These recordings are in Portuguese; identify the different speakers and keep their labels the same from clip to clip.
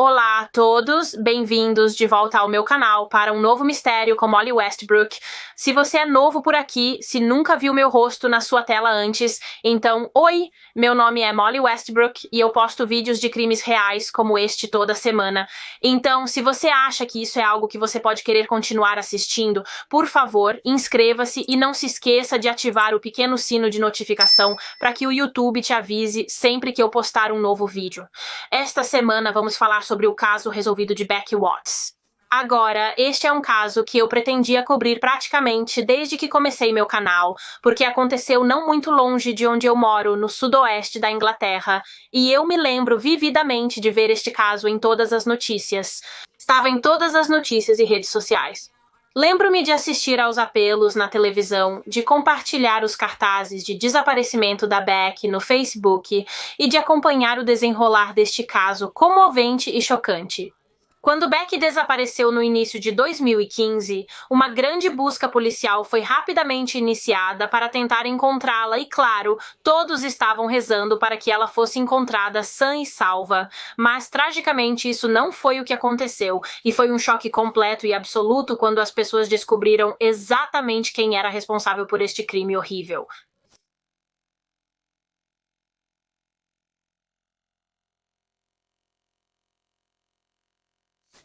Speaker 1: Olá a todos, bem-vindos de volta ao meu canal para um novo mistério com Molly Westbrook. Se você é novo por aqui, se nunca viu meu rosto na sua tela antes, então, oi, meu nome é Molly Westbrook e eu posto vídeos de crimes reais como este toda semana. Então, se você acha que isso é algo que você pode querer continuar assistindo, por favor, inscreva-se e não se esqueça de ativar o pequeno sino de notificação para que o YouTube te avise sempre que eu postar um novo vídeo. Esta semana vamos falar sobre o caso resolvido de Becky Watts. Agora, este é um caso que eu pretendia cobrir praticamente desde que comecei meu canal, porque aconteceu não muito longe de onde eu moro, no sudoeste da Inglaterra, e eu me lembro vividamente de ver este caso em todas as notícias. Estava em todas as notícias e redes sociais. Lembro-me de assistir aos apelos na televisão, de compartilhar os cartazes de desaparecimento da Becky no Facebook e de acompanhar o desenrolar deste caso comovente e chocante. Quando Becky desapareceu no início de 2015, uma grande busca policial foi rapidamente iniciada para tentar encontrá-la e, claro, todos estavam rezando para que ela fosse encontrada sã e salva. Mas, tragicamente, isso não foi o que aconteceu e foi um choque completo e absoluto quando as pessoas descobriram exatamente quem era responsável por este crime horrível.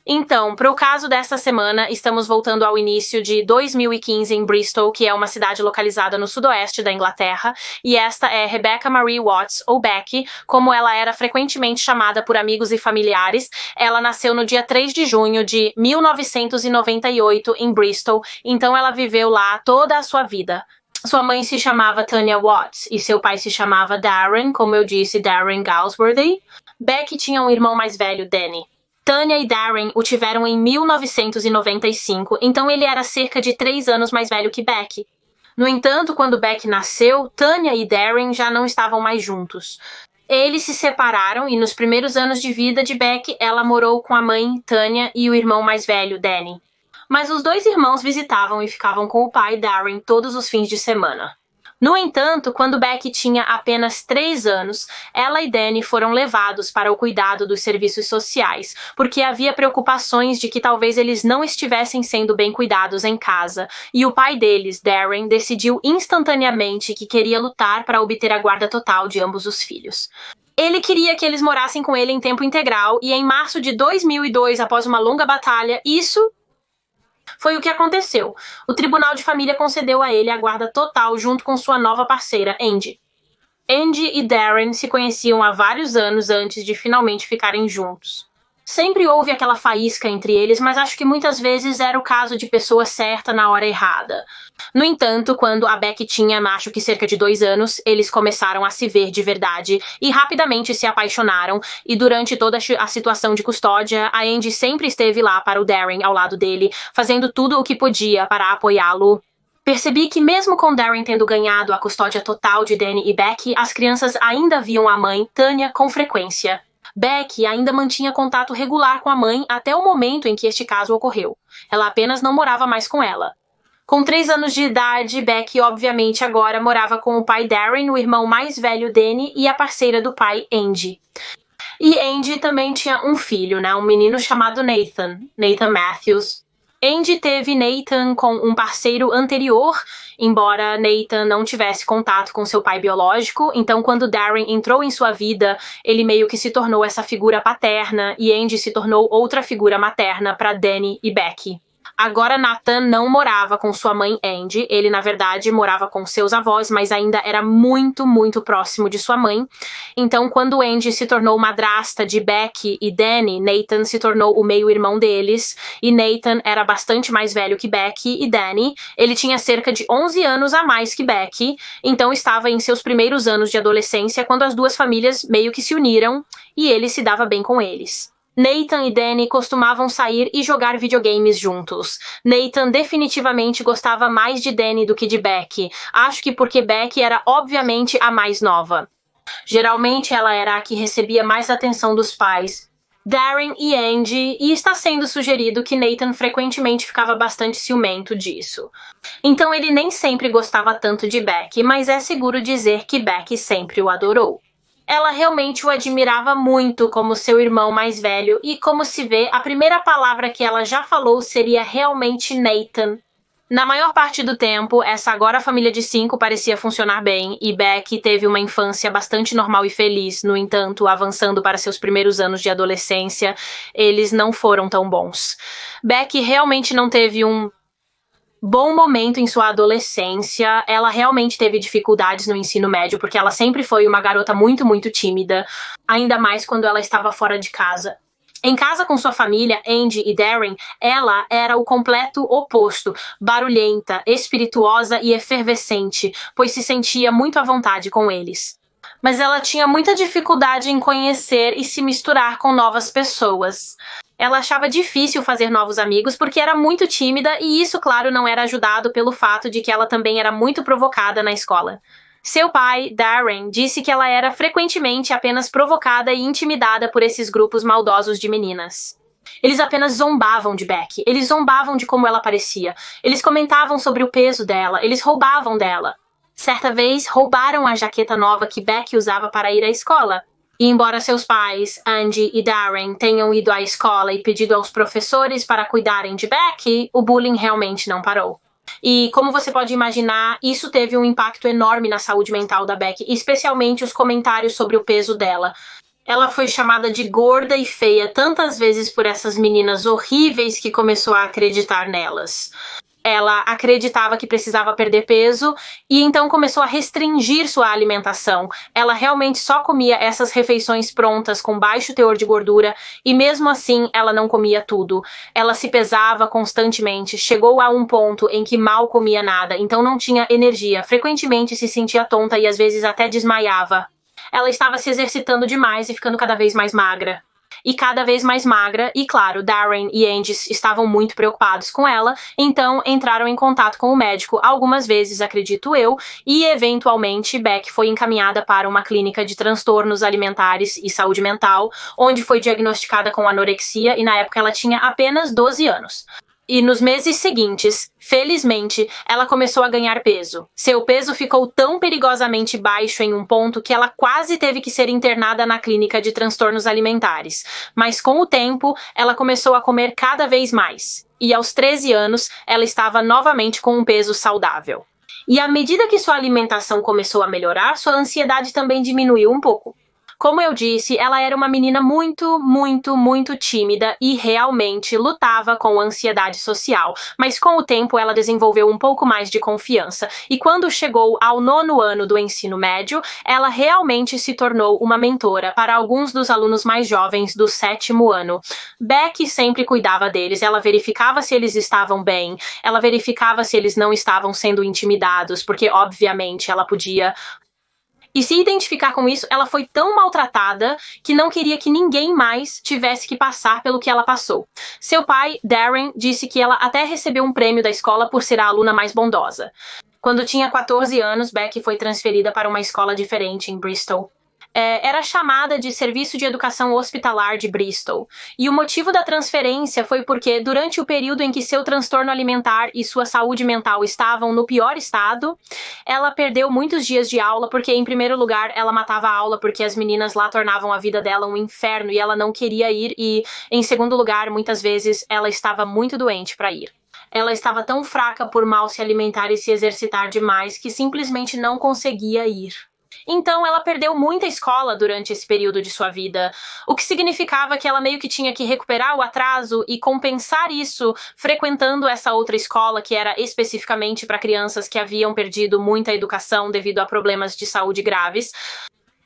Speaker 1: Então, para o caso desta semana, estamos voltando ao início de 2015 em Bristol, que é uma cidade localizada no sudoeste da Inglaterra, e esta é Rebecca Marie Watts, ou Becky, como ela era frequentemente chamada por amigos e familiares. Ela nasceu no dia 3 de junho de 1998 em Bristol, então ela viveu lá toda a sua vida. Sua mãe se chamava Tanya Watts e seu pai se chamava Darren, como eu disse, Darren Galsworthy. Becky tinha um irmão mais velho, Danny. Tanya e Darren o tiveram em 1995, então ele era cerca de 3 anos mais velho que Becky. No entanto, quando Becky nasceu, Tanya e Darren já não estavam mais juntos. Eles se separaram e nos primeiros anos de vida de Becky, ela morou com a mãe, Tanya, e o irmão mais velho, Danny. Mas os dois irmãos visitavam e ficavam com o pai, Darren, todos os fins de semana. No entanto, quando Becky tinha apenas 3 anos, ela e Danny foram levados para o cuidado dos serviços sociais, porque havia preocupações de que talvez eles não estivessem sendo bem cuidados em casa, e o pai deles, Darren, decidiu instantaneamente que queria lutar para obter a guarda total de ambos os filhos. Ele queria que eles morassem com ele em tempo integral, e em março de 2002, após uma longa batalha, isso foi o que aconteceu. O Tribunal de Família concedeu a ele a guarda total junto com sua nova parceira, Angie. Angie e Darren se conheciam há vários anos antes de finalmente ficarem juntos. Sempre houve aquela faísca entre eles, mas acho que muitas vezes era o caso de pessoa certa na hora errada. No entanto, quando a Becky tinha, acho que cerca de 2 anos, eles começaram a se ver de verdade e rapidamente se apaixonaram, e durante toda a situação de custódia, a Angie sempre esteve lá para o Darren ao lado dele, fazendo tudo o que podia para apoiá-lo. Percebi que mesmo com Darren tendo ganhado a custódia total de Danny e Becky, as crianças ainda viam a mãe, Tanya, com frequência. Becky ainda mantinha contato regular com a mãe até o momento em que este caso ocorreu. Ela apenas não morava mais com ela. Com 3 anos de idade, Becky obviamente agora morava com o pai Darren, o irmão mais velho Danny e a parceira do pai, Angie. E Angie também tinha um filho, um menino chamado Nathan Matthews. Angie teve Nathan com um parceiro anterior, embora Nathan não tivesse contato com seu pai biológico, então quando Darren entrou em sua vida, ele meio que se tornou essa figura paterna e Angie se tornou outra figura materna para Danny e Becky. Agora Nathan não morava com sua mãe Angie, ele na verdade morava com seus avós, mas ainda era muito, muito próximo de sua mãe. Então quando Angie se tornou madrasta de Becky e Danny, Nathan se tornou o meio-irmão deles, e Nathan era bastante mais velho que Becky e Danny. Ele tinha cerca de 11 anos a mais que Becky, então estava em seus primeiros anos de adolescência quando as duas famílias meio que se uniram, e ele se dava bem com eles. Nathan e Danny costumavam sair e jogar videogames juntos. Nathan definitivamente gostava mais de Danny do que de Becky. Acho que porque Becky era obviamente a mais nova. Geralmente ela era a que recebia mais atenção dos pais, Darren e Angie, e está sendo sugerido que Nathan frequentemente ficava bastante ciumento disso. Então ele nem sempre gostava tanto de Becky, mas é seguro dizer que Becky sempre o adorou. Ela realmente o admirava muito como seu irmão mais velho e, como se vê, a primeira palavra que ela já falou seria realmente Nathan. Na maior parte do tempo, essa agora família de 5 parecia funcionar bem e Beck teve uma infância bastante normal e feliz. No entanto, avançando para seus primeiros anos de adolescência, eles não foram tão bons. Beck realmente não teve um bom momento em sua adolescência. Ela realmente teve dificuldades no ensino médio, porque ela sempre foi uma garota muito, muito tímida, ainda mais quando ela estava fora de casa. Em casa com sua família, Andy e Darren, ela era o completo oposto, barulhenta, espirituosa e efervescente, pois se sentia muito à vontade com eles. Mas ela tinha muita dificuldade em conhecer e se misturar com novas pessoas. Ela achava difícil fazer novos amigos porque era muito tímida e isso, claro, não era ajudado pelo fato de que ela também era muito provocada na escola. Seu pai, Darren, disse que ela era frequentemente apenas provocada e intimidada por esses grupos maldosos de meninas. Eles apenas zombavam de Beck, eles zombavam de como ela parecia, eles comentavam sobre o peso dela, eles roubavam dela. Certa vez, roubaram a jaqueta nova que Beck usava para ir à escola. E embora seus pais, Andy e Darren, tenham ido à escola e pedido aos professores para cuidarem de Beck, o bullying realmente não parou. E, como você pode imaginar, isso teve um impacto enorme na saúde mental da Beck, especialmente os comentários sobre o peso dela. Ela foi chamada de gorda e feia tantas vezes por essas meninas horríveis que começou a acreditar nelas. Ela acreditava que precisava perder peso e então começou a restringir sua alimentação. Ela realmente só comia essas refeições prontas com baixo teor de gordura e mesmo assim ela não comia tudo. Ela se pesava constantemente, chegou a um ponto em que mal comia nada, então não tinha energia, frequentemente se sentia tonta e às vezes até desmaiava. Ela estava se exercitando demais e ficando cada vez mais magra. E cada vez mais magra, e claro, Darren e Andy estavam muito preocupados com ela, então entraram em contato com o médico algumas vezes, acredito eu, e eventualmente Beck foi encaminhada para uma clínica de transtornos alimentares e saúde mental, onde foi diagnosticada com anorexia e na época ela tinha apenas 12 anos. E nos meses seguintes, felizmente, ela começou a ganhar peso. Seu peso ficou tão perigosamente baixo em um ponto que ela quase teve que ser internada na clínica de transtornos alimentares. Mas com o tempo, ela começou a comer cada vez mais. E aos 13 anos, ela estava novamente com um peso saudável. E à medida que sua alimentação começou a melhorar, sua ansiedade também diminuiu um pouco. Como eu disse, ela era uma menina muito, muito, muito tímida e realmente lutava com ansiedade social, mas com o tempo ela desenvolveu um pouco mais de confiança e quando chegou ao 9º ano do ensino médio, ela realmente se tornou uma mentora para alguns dos alunos mais jovens do 7º ano. Beck sempre cuidava deles, ela verificava se eles estavam bem, ela verificava se eles não estavam sendo intimidados, porque obviamente ela podia. E se identificar com isso, ela foi tão maltratada que não queria que ninguém mais tivesse que passar pelo que ela passou. Seu pai, Darren, disse que ela até recebeu um prêmio da escola por ser a aluna mais bondosa. Quando tinha 14 anos, Beck foi transferida para uma escola diferente em Bristol. Era chamada de Serviço de Educação Hospitalar de Bristol. E o motivo da transferência foi porque, durante o período em que seu transtorno alimentar e sua saúde mental estavam no pior estado, ela perdeu muitos dias de aula porque, em primeiro lugar, ela matava a aula porque as meninas lá tornavam a vida dela um inferno e ela não queria ir e, em segundo lugar, muitas vezes, ela estava muito doente para ir. Ela estava tão fraca por mal se alimentar e se exercitar demais que simplesmente não conseguia ir. Então, ela perdeu muita escola durante esse período de sua vida, o que significava que ela meio que tinha que recuperar o atraso e compensar isso frequentando essa outra escola que era especificamente para crianças que haviam perdido muita educação devido a problemas de saúde graves.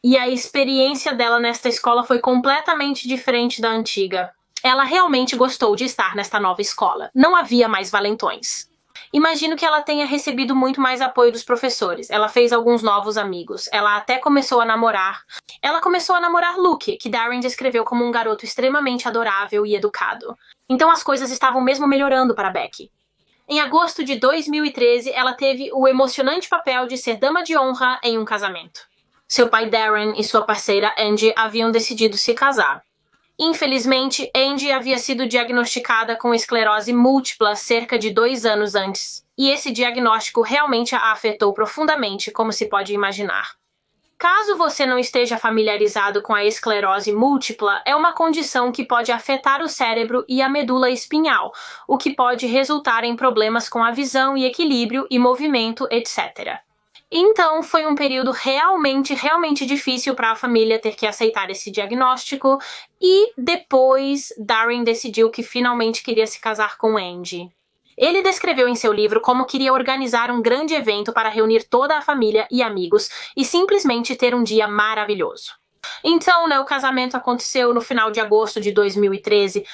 Speaker 1: E a experiência dela nesta escola foi completamente diferente da antiga. Ela realmente gostou de estar nesta nova escola. Não havia mais valentões. Imagino que ela tenha recebido muito mais apoio dos professores. Ela fez alguns novos amigos. Ela até começou a namorar. Ela começou a namorar Luke, que Darren descreveu como um garoto extremamente adorável e educado. Então as coisas estavam mesmo melhorando para Beck. Em agosto de 2013, ela teve o emocionante papel de ser dama de honra em um casamento. Seu pai Darren e sua parceira Andy haviam decidido se casar. Infelizmente, Andy havia sido diagnosticada com esclerose múltipla cerca de 2 anos antes, e esse diagnóstico realmente a afetou profundamente, como se pode imaginar. Caso você não esteja familiarizado com a esclerose múltipla, é uma condição que pode afetar o cérebro e a medula espinhal, o que pode resultar em problemas com a visão e equilíbrio e movimento, etc. Então, foi um período realmente difícil para a família ter que aceitar esse diagnóstico, e depois Darren decidiu que finalmente queria se casar com Andy. Ele descreveu em seu livro como queria organizar um grande evento para reunir toda a família e amigos e simplesmente ter um dia maravilhoso. Então, o casamento aconteceu no final de agosto de 2013.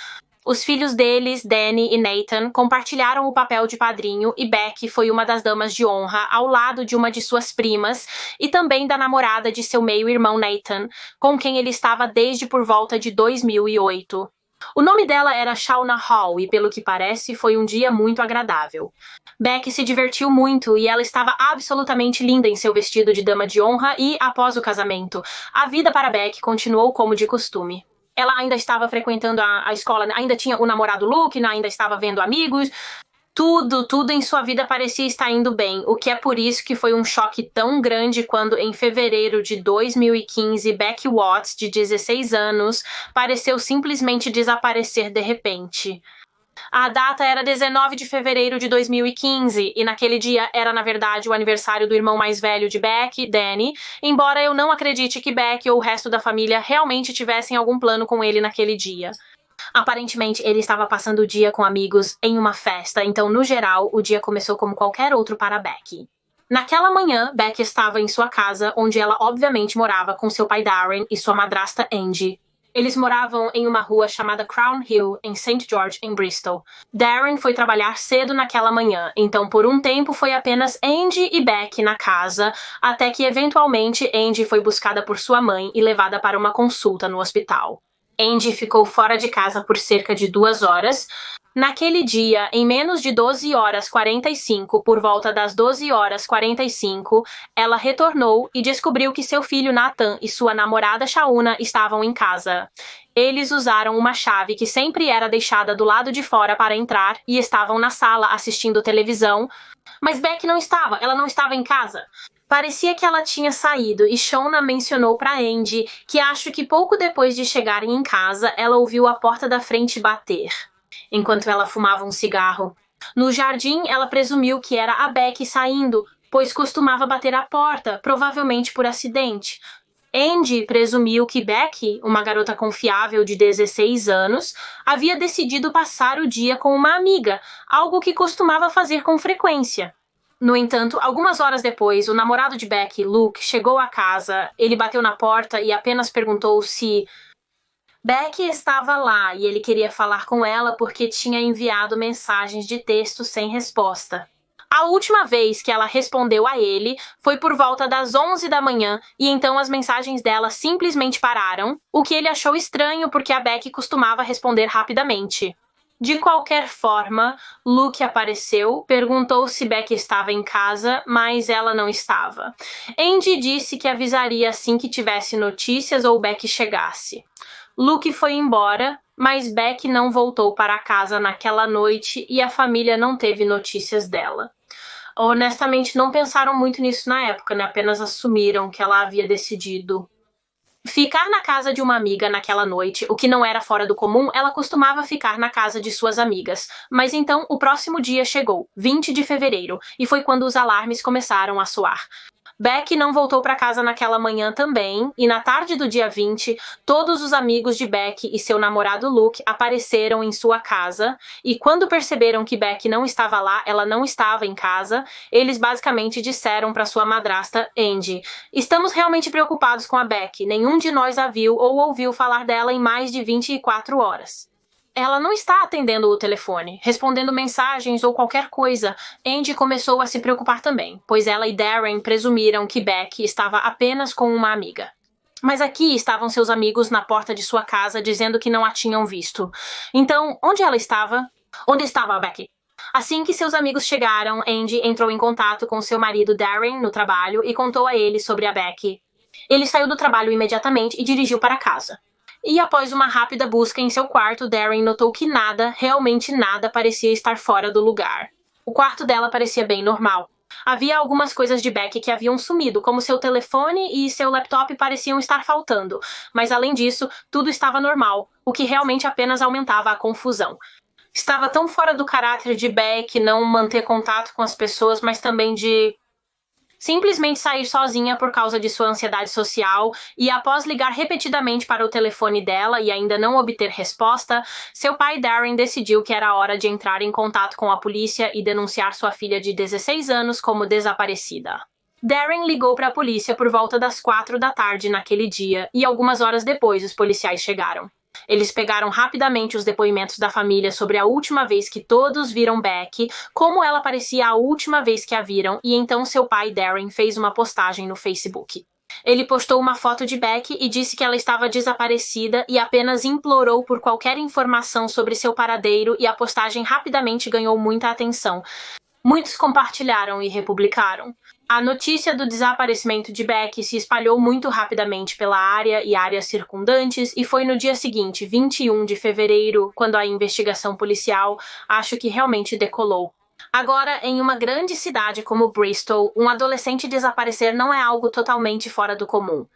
Speaker 1: Os filhos deles, Danny e Nathan, compartilharam o papel de padrinho e Becky foi uma das damas de honra ao lado de uma de suas primas e também da namorada de seu meio-irmão Nathan, com quem ele estava desde por volta de 2008. O nome dela era Shauna Hall e, pelo que parece, foi um dia muito agradável. Becky se divertiu muito e ela estava absolutamente linda em seu vestido de dama de honra e, após o casamento, a vida para Becky continuou como de costume. Ela ainda estava frequentando a escola, ainda tinha o namorado Luke, ainda estava vendo amigos. Tudo em sua vida parecia estar indo bem, o que é por isso que foi um choque tão grande quando, em fevereiro de 2015, Becky Watts, de 16 anos, pareceu simplesmente desaparecer de repente. A data era 19 de fevereiro de 2015, e naquele dia era, na verdade, o aniversário do irmão mais velho de Becky, Danny, embora eu não acredite que Becky ou o resto da família realmente tivessem algum plano com ele naquele dia. Aparentemente, ele estava passando o dia com amigos em uma festa, então, no geral, o dia começou como qualquer outro para Becky. Naquela manhã, Becky estava em sua casa, onde ela obviamente morava com seu pai Darren e sua madrasta Angie. Eles moravam em uma rua chamada Crown Hill, em St. George, em Bristol. Darren foi trabalhar cedo naquela manhã, então por um tempo foi apenas Angie e Becky na casa, até que eventualmente Angie foi buscada por sua mãe e levada para uma consulta no hospital. Angie ficou fora de casa por cerca de 2 horas. Naquele dia, em menos de 12h45, por volta das 12h45, ela retornou e descobriu que seu filho Nathan e sua namorada Shauna estavam em casa. Eles usaram uma chave que sempre era deixada do lado de fora para entrar e estavam na sala assistindo televisão. Mas Becky não estava, ela não estava em casa. Parecia que ela tinha saído e Shauna mencionou para Andy que acho que pouco depois de chegarem em casa, ela ouviu a porta da frente bater, enquanto ela fumava um cigarro. No jardim, ela presumiu que era a Becky saindo, pois costumava bater a porta, provavelmente por acidente. Andy presumiu que Becky, uma garota confiável de 16 anos, havia decidido passar o dia com uma amiga, algo que costumava fazer com frequência. No entanto, algumas horas depois, o namorado de Becky, Luke, chegou à casa. Ele bateu na porta e apenas perguntou se Becky estava lá e ele queria falar com ela porque tinha enviado mensagens de texto sem resposta. A última vez que ela respondeu a ele foi por volta das 11 da manhã e então as mensagens dela simplesmente pararam, o que ele achou estranho porque a Becky costumava responder rapidamente. De qualquer forma, Luke apareceu, perguntou se Becky estava em casa, mas ela não estava. Andy disse que avisaria assim que tivesse notícias ou Becky chegasse. Luke foi embora, mas Becky não voltou para casa naquela noite e a família não teve notícias dela. Honestamente, não pensaram muito nisso na época, apenas assumiram que ela havia decidido ficar na casa de uma amiga naquela noite, o que não era fora do comum. Ela costumava ficar na casa de suas amigas. Mas então o próximo dia chegou, 20 de fevereiro, e foi quando os alarmes começaram a soar. Becky não voltou para casa naquela manhã também, e na tarde do dia 20, todos os amigos de Becky e seu namorado Luke apareceram em sua casa, e quando perceberam que Becky não estava lá, ela não estava em casa, eles basicamente disseram para sua madrasta, Angie: "Estamos realmente preocupados com a Becky, nenhum de nós a viu ou ouviu falar dela em mais de 24 horas. Ela não está atendendo o telefone, respondendo mensagens ou qualquer coisa." Angie começou a se preocupar também, pois ela e Darren presumiram que Becky estava apenas com uma amiga. Mas aqui estavam seus amigos na porta de sua casa dizendo que não a tinham visto. Então, onde ela estava? Onde estava a Becky? Assim que seus amigos chegaram, Angie entrou em contato com seu marido Darren no trabalho e contou a ele sobre a Becky. Ele saiu do trabalho imediatamente e dirigiu para casa. E após uma rápida busca em seu quarto, Darren notou que nada, realmente nada, parecia estar fora do lugar. O quarto dela parecia bem normal. Havia algumas coisas de Becky que haviam sumido, como seu telefone e seu laptop pareciam estar faltando, mas além disso, tudo estava normal, o que realmente apenas aumentava a confusão. Estava tão fora do caráter de Becky não manter contato com as pessoas, mas também de simplesmente sair sozinha por causa de sua ansiedade social, e após ligar repetidamente para o telefone dela e ainda não obter resposta, seu pai Darren decidiu que era hora de entrar em contato com a polícia e denunciar sua filha de 16 anos como desaparecida. Darren ligou para a polícia por volta das 4 da tarde naquele dia, e algumas horas depois os policiais chegaram. Eles pegaram rapidamente os depoimentos da família sobre a última vez que todos viram Becky, como ela parecia a última vez que a viram, e então seu pai, Darren, fez uma postagem no Facebook. Ele postou uma foto de Becky e disse que ela estava desaparecida e apenas implorou por qualquer informação sobre seu paradeiro, e a postagem rapidamente ganhou muita atenção. Muitos compartilharam e republicaram. A notícia do desaparecimento de Becky se espalhou muito rapidamente pela área e áreas circundantes, e foi no dia seguinte, 21 de fevereiro, quando a investigação policial acho que realmente decolou. Agora, em uma grande cidade como Bristol, um adolescente desaparecer não é algo totalmente fora do comum.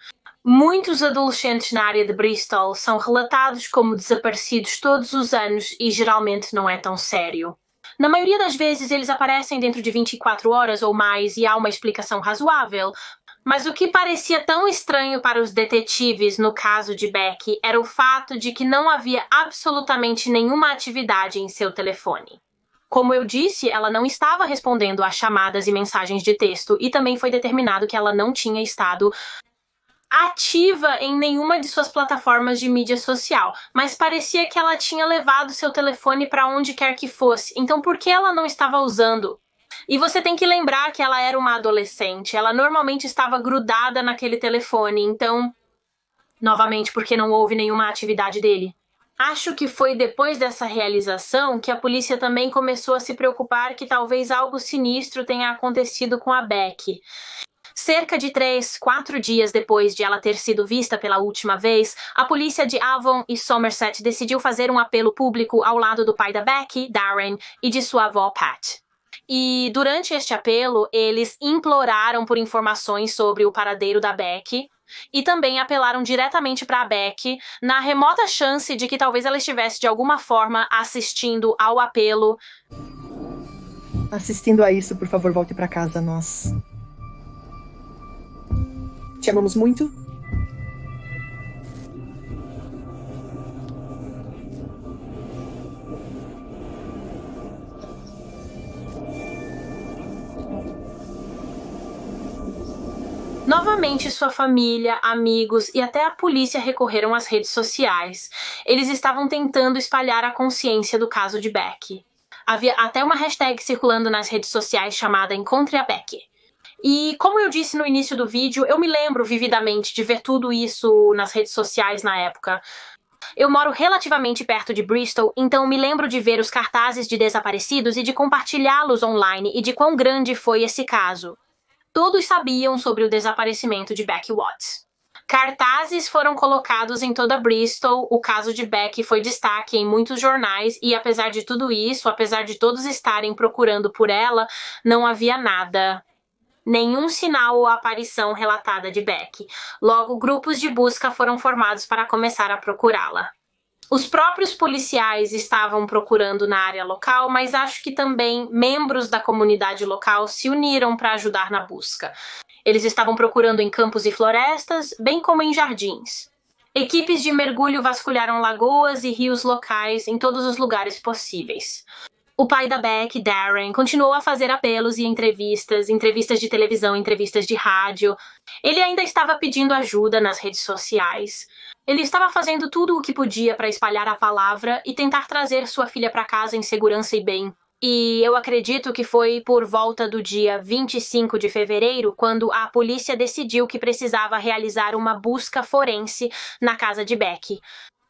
Speaker 1: Muitos adolescentes na área de Bristol são relatados como desaparecidos todos os anos e geralmente não é tão sério. Na maioria das vezes, eles aparecem dentro de 24 horas ou mais e há uma explicação razoável. Mas o que parecia tão estranho para os detetives no caso de Becky era o fato de que não havia absolutamente nenhuma atividade em seu telefone. Como eu disse, ela não estava respondendo a chamadas e mensagens de texto, e também foi determinado que ela não tinha estado ativa em nenhuma de suas plataformas de mídia social, mas parecia que ela tinha levado seu telefone para onde quer que fosse, então por que ela não estava usando? E você tem que lembrar que ela era uma adolescente, ela normalmente estava grudada naquele telefone, então, novamente, porque não houve nenhuma atividade dele. Acho que foi depois dessa realização que a polícia também começou a se preocupar que talvez algo sinistro tenha acontecido com a Becky. Cerca de 3-4 dias depois de ela ter sido vista pela última vez, a polícia de Avon e Somerset decidiu fazer um apelo público ao lado do pai da Becky, Darren, e de sua avó, Pat. E durante este apelo, eles imploraram por informações sobre o paradeiro da Becky e também apelaram diretamente para a Becky na remota chance de que talvez ela estivesse de alguma forma assistindo ao apelo.
Speaker 2: Assistindo a isso, por favor, volte para casa, nós te amamos muito.
Speaker 1: Novamente, sua família, amigos e até a polícia recorreram às redes sociais. Eles estavam tentando espalhar a consciência do caso de Becky. Havia até uma hashtag circulando nas redes sociais chamada Encontre a Becky. E como eu disse no início do vídeo, eu me lembro vividamente de ver tudo isso nas redes sociais na época. Eu moro relativamente perto de Bristol, então me lembro de ver os cartazes de desaparecidos e de compartilhá-los online e de quão grande foi esse caso. Todos sabiam sobre o desaparecimento de Becky Watts. Cartazes foram colocados em toda Bristol, o caso de Becky foi destaque em muitos jornais e apesar de tudo isso, apesar de todos estarem procurando por ela, não havia nada. Nenhum sinal ou aparição relatada de Becky. Logo, grupos de busca foram formados para começar a procurá-la. Os próprios policiais estavam procurando na área local, mas acho que também membros da comunidade local se uniram para ajudar na busca. Eles estavam procurando em campos e florestas, bem como em jardins. Equipes de mergulho vasculharam lagoas e rios locais em todos os lugares possíveis. O pai da Becky, Darren, continuou a fazer apelos e entrevistas de televisão, entrevistas de rádio. Ele ainda estava pedindo ajuda nas redes sociais. Ele estava fazendo tudo o que podia para espalhar a palavra e tentar trazer sua filha para casa em segurança e bem. E eu acredito que foi por volta do dia 25 de fevereiro quando a polícia decidiu que precisava realizar uma busca forense na casa de Becky.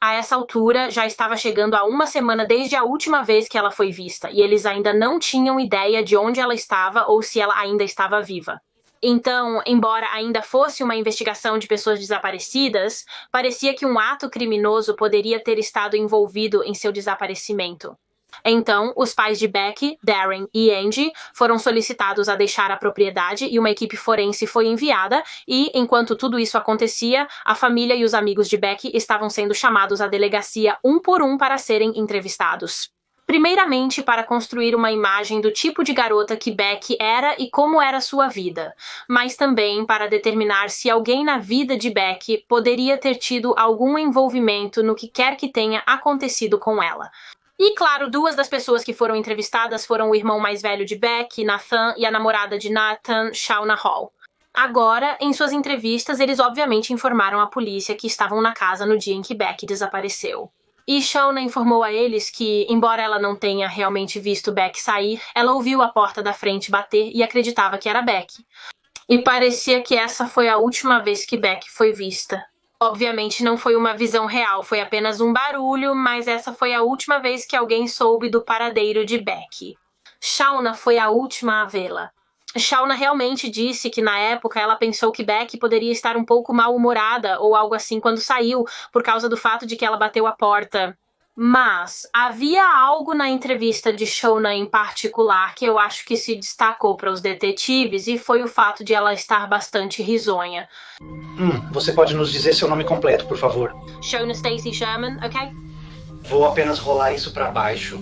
Speaker 1: A essa altura, já estava chegando a uma semana desde a última vez que ela foi vista, e eles ainda não tinham ideia de onde ela estava ou se ela ainda estava viva. Então, embora ainda fosse uma investigação de pessoas desaparecidas, parecia que um ato criminoso poderia ter estado envolvido em seu desaparecimento. Então, os pais de Becky, Darren e Angie foram solicitados a deixar a propriedade e uma equipe forense foi enviada e, enquanto tudo isso acontecia, a família e os amigos de Becky estavam sendo chamados à delegacia um por um para serem entrevistados. Primeiramente, para construir uma imagem do tipo de garota que Becky era e como era sua vida, mas também para determinar se alguém na vida de Becky poderia ter tido algum envolvimento no que quer que tenha acontecido com ela. E, claro, duas das pessoas que foram entrevistadas foram o irmão mais velho de Becky, Nathan, e a namorada de Nathan, Shauna Hall. Agora, em suas entrevistas, eles obviamente informaram a polícia que estavam na casa no dia em que Becky desapareceu. E Shauna informou a eles que, embora ela não tenha realmente visto Becky sair, ela ouviu a porta da frente bater e acreditava que era Becky. E parecia que essa foi a última vez que Becky foi vista. Obviamente não foi uma visão real, foi apenas um barulho, mas essa foi a última vez que alguém soube do paradeiro de Becky. Shauna foi a última a vê-la. Shauna realmente disse que na época ela pensou que Becky poderia estar um pouco mal-humorada ou algo assim quando saiu, por causa do fato de que ela bateu a porta. Mas havia algo na entrevista de Shauna em particular que eu acho que se destacou para os detetives e foi o fato de ela estar bastante risonha.
Speaker 3: Você pode nos dizer seu nome completo, por favor?
Speaker 1: Shauna Stacy Sherman, ok?
Speaker 3: Vou apenas rolar isso para baixo.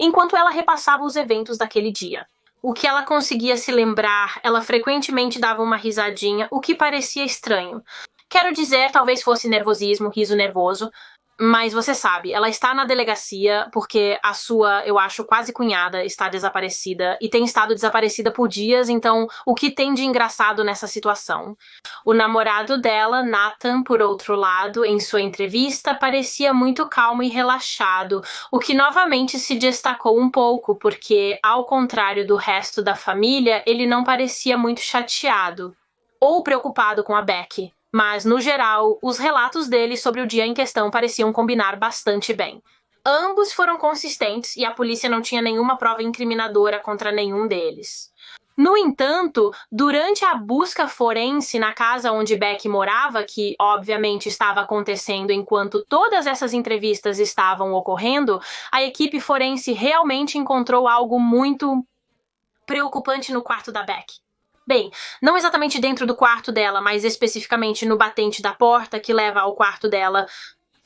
Speaker 1: Enquanto ela repassava os eventos daquele dia. O que ela conseguia se lembrar, ela frequentemente dava uma risadinha, o que parecia estranho. Quero dizer, talvez fosse nervosismo, riso nervoso. Mas você sabe, ela está na delegacia porque a sua, eu acho, quase cunhada está desaparecida e tem estado desaparecida por dias, então o que tem de engraçado nessa situação? O namorado dela, Nathan, por outro lado, em sua entrevista, parecia muito calmo e relaxado, o que novamente se destacou um pouco porque, ao contrário do resto da família, ele não parecia muito chateado ou preocupado com a Becky. Mas, no geral, os relatos dele sobre o dia em questão pareciam combinar bastante bem. Ambos foram consistentes e a polícia não tinha nenhuma prova incriminadora contra nenhum deles. No entanto, durante a busca forense na casa onde Becky morava, que obviamente estava acontecendo enquanto todas essas entrevistas estavam ocorrendo, a equipe forense realmente encontrou algo muito preocupante no quarto da Becky. Bem, não exatamente dentro do quarto dela, mas especificamente no batente da porta que leva ao quarto dela.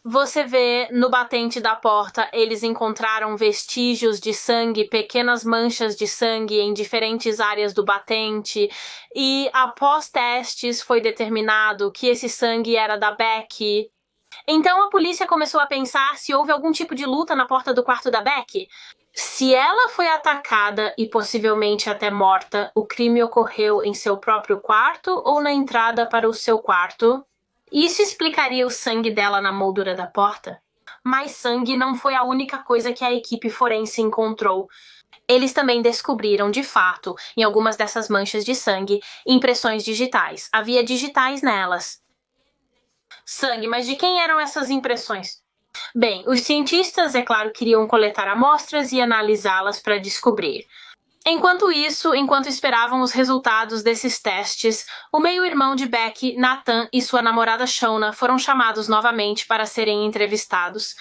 Speaker 1: Você vê no batente da porta, eles encontraram vestígios de sangue, pequenas manchas de sangue em diferentes áreas do batente. E após testes foi determinado que esse sangue era da Becky. Então a polícia começou a pensar se houve algum tipo de luta na porta do quarto da Becky. Se ela foi atacada e possivelmente até morta, o crime ocorreu em seu próprio quarto ou na entrada para o seu quarto? Isso explicaria o sangue dela na moldura da porta? Mas sangue não foi a única coisa que a equipe forense encontrou. Eles também descobriram, de fato, em algumas dessas manchas de sangue, impressões digitais. Havia digitais nelas. Sangue, mas de quem eram essas impressões? Bem, os cientistas, é claro, queriam coletar amostras e analisá-las para descobrir. Enquanto isso, enquanto esperavam os resultados desses testes, o meio-irmão de Becky, Nathan, e sua namorada Shauna foram chamados novamente para serem entrevistados.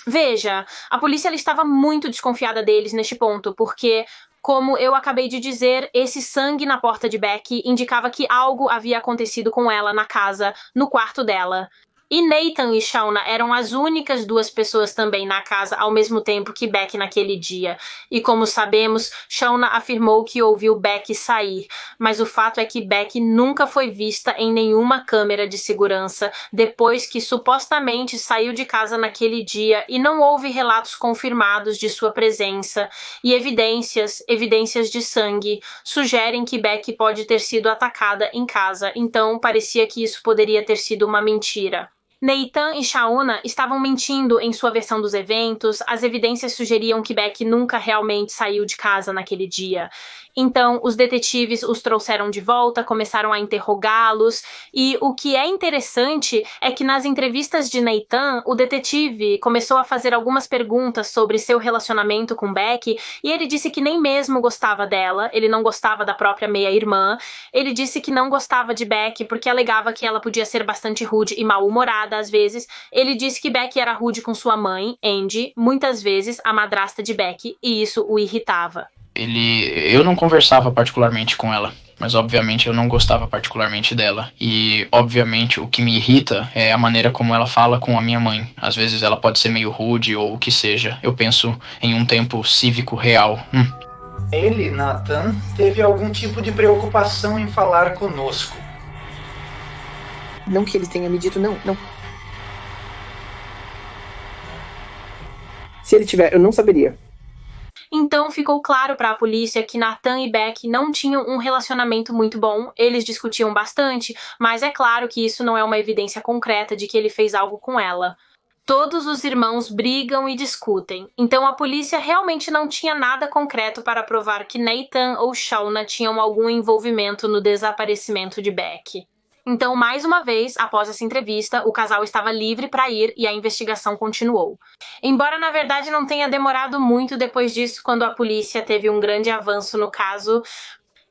Speaker 1: Veja, a polícia ela estava muito desconfiada deles neste ponto, porque, como eu acabei de dizer, esse sangue na porta de Becky indicava que algo havia acontecido com ela na casa, no quarto dela. E Nathan e Shauna eram as únicas duas pessoas também na casa ao mesmo tempo que Becky naquele dia. E como sabemos, Shauna afirmou que ouviu Becky sair, mas o fato é que Becky nunca foi vista em nenhuma câmera de segurança depois que supostamente saiu de casa naquele dia e não houve relatos confirmados de sua presença. E evidências de sangue, sugerem que Becky pode ter sido atacada em casa, então parecia que isso poderia ter sido uma mentira. Nathan e Shauna estavam mentindo em sua versão dos eventos, as evidências sugeriam que Becky nunca realmente saiu de casa naquele dia. Então, os detetives os trouxeram de volta, começaram a interrogá-los, e o que é interessante é que nas entrevistas de Nathan, o detetive começou a fazer algumas perguntas sobre seu relacionamento com Becky, e ele disse que nem mesmo gostava dela, ele não gostava da própria meia-irmã, ele disse que não gostava de Becky porque alegava que ela podia ser bastante rude e mal-humorada, das vezes, ele disse que Becky era rude com sua mãe, Angie, muitas vezes a madrasta de Becky, e isso o irritava.
Speaker 4: Eu não conversava particularmente com ela, mas obviamente eu não gostava particularmente dela. E obviamente o que me irrita é a maneira como ela fala com a minha mãe. Às vezes ela pode ser meio rude ou o que seja. Eu penso em um tempo cívico real.
Speaker 3: Ele, Nathan, teve algum tipo de preocupação em falar conosco.
Speaker 2: Não que ele tenha me dito, não. Se ele tiver, eu não saberia.
Speaker 1: Então ficou claro para a polícia que Nathan e Becky não tinham um relacionamento muito bom, eles discutiam bastante, mas é claro que isso não é uma evidência concreta de que ele fez algo com ela. Todos os irmãos brigam e discutem, então a polícia realmente não tinha nada concreto para provar que Nathan ou Shauna tinham algum envolvimento no desaparecimento de Becky. Então, mais uma vez, após essa entrevista, o casal estava livre para ir e a investigação continuou. Embora, na verdade, não tenha demorado muito depois disso, quando a polícia teve um grande avanço no caso,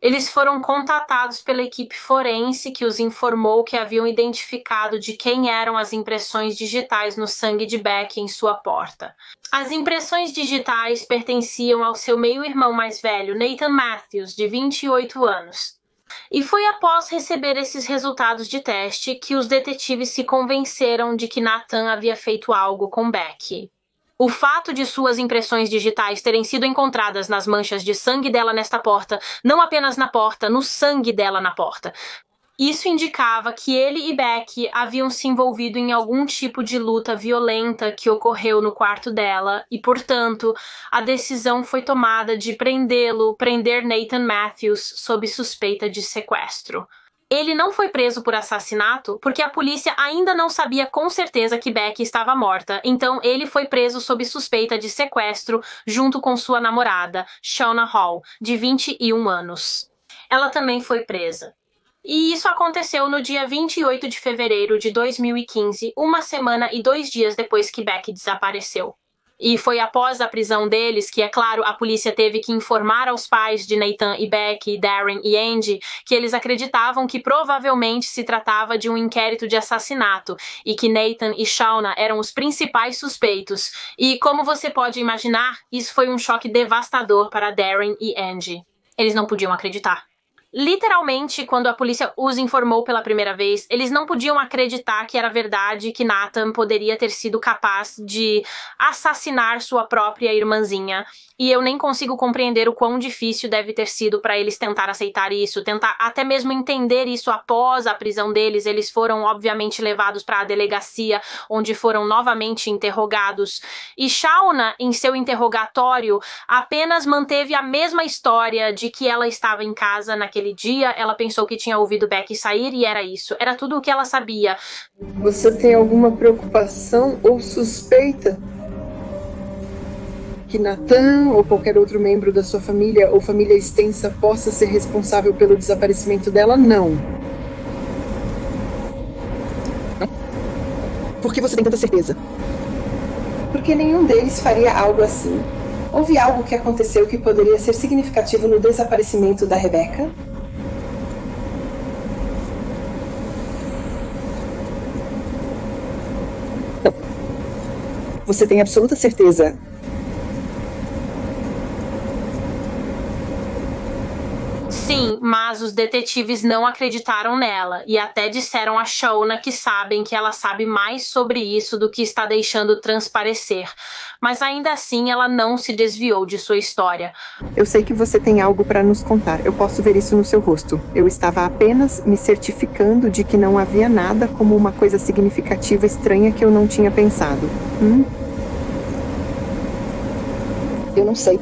Speaker 1: eles foram contatados pela equipe forense que os informou que haviam identificado de quem eram as impressões digitais no sangue de Becky em sua porta. As impressões digitais pertenciam ao seu meio-irmão mais velho, Nathan Matthews, de 28 anos. E foi após receber esses resultados de teste que os detetives se convenceram de que Nathan havia feito algo com Becky. O fato de suas impressões digitais terem sido encontradas nas manchas de sangue dela nesta porta, não apenas na porta, no sangue dela na porta. Isso indicava que ele e Becky haviam se envolvido em algum tipo de luta violenta que ocorreu no quarto dela e, portanto, a decisão foi tomada de prender Nathan Matthews sob suspeita de sequestro. Ele não foi preso por assassinato porque a polícia ainda não sabia com certeza que Becky estava morta, então ele foi preso sob suspeita de sequestro junto com sua namorada, Shauna Hall, de 21 anos. Ela também foi presa. E isso aconteceu no dia 28 de fevereiro de 2015, uma semana e 2 dias depois que Becky desapareceu. E foi após a prisão deles que, é claro, a polícia teve que informar aos pais de Nathan e Becky, Darren e Angie, que eles acreditavam que provavelmente se tratava de um inquérito de assassinato e que Nathan e Shauna eram os principais suspeitos. E, como você pode imaginar, isso foi um choque devastador para Darren e Angie. Eles não podiam acreditar. Literalmente, quando a polícia os informou pela primeira vez, eles não podiam acreditar que era verdade que Nathan poderia ter sido capaz de assassinar sua própria irmãzinha. E eu nem consigo compreender o quão difícil deve ter sido para eles tentar aceitar isso, tentar até mesmo entender isso após a prisão deles. Eles foram, obviamente, levados para a delegacia, onde foram novamente interrogados. E Shauna, em seu interrogatório, apenas manteve a mesma história de que ela estava em casa naquele dia, ela pensou que tinha ouvido Becky sair e era isso. Era tudo o que ela sabia.
Speaker 2: Você tem alguma preocupação ou suspeita que Nathan ou qualquer outro membro da sua família ou família extensa possa ser responsável pelo desaparecimento dela? Não. Por que você tem tanta certeza? Porque nenhum deles faria algo assim. Houve algo que aconteceu que poderia ser significativo no desaparecimento da Rebecca? Não. Você tem absoluta certeza?
Speaker 1: Sim, mas os detetives não acreditaram nela e até disseram a Shauna que sabem que ela sabe mais sobre isso do que está deixando transparecer. Mas ainda assim ela não se desviou de sua história.
Speaker 2: Eu sei que você tem algo para nos contar. Eu posso ver isso no seu rosto. Eu estava apenas me certificando de que não havia nada como uma coisa significativa estranha que eu não tinha pensado. Eu não sei.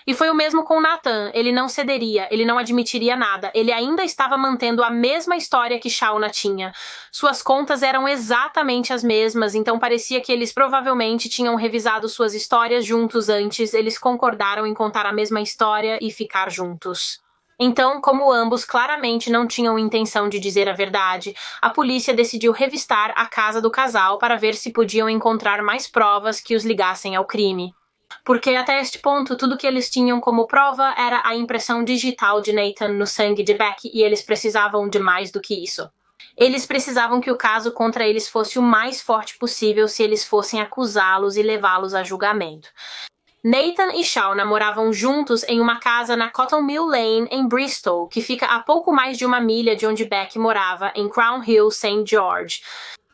Speaker 1: E foi o mesmo com Nathan. Ele não cederia, ele não admitiria nada. Ele ainda estava mantendo a mesma história que Shauna tinha. Suas contas eram exatamente as mesmas, então parecia que eles provavelmente tinham revisado suas histórias juntos antes. Eles concordaram em contar a mesma história e ficar juntos. Então, como ambos claramente não tinham intenção de dizer a verdade, a polícia decidiu revistar a casa do casal para ver se podiam encontrar mais provas que os ligassem ao crime. Porque até este ponto, tudo que eles tinham como prova era a impressão digital de Nathan no sangue de Becky e eles precisavam de mais do que isso. Eles precisavam que o caso contra eles fosse o mais forte possível se eles fossem acusá-los e levá-los a julgamento. Nathan e Shauna moravam juntos em uma casa na Cotton Mill Lane, em Bristol, que fica a pouco mais de 1 milha de onde Beck morava, em Crown Hill, St. George.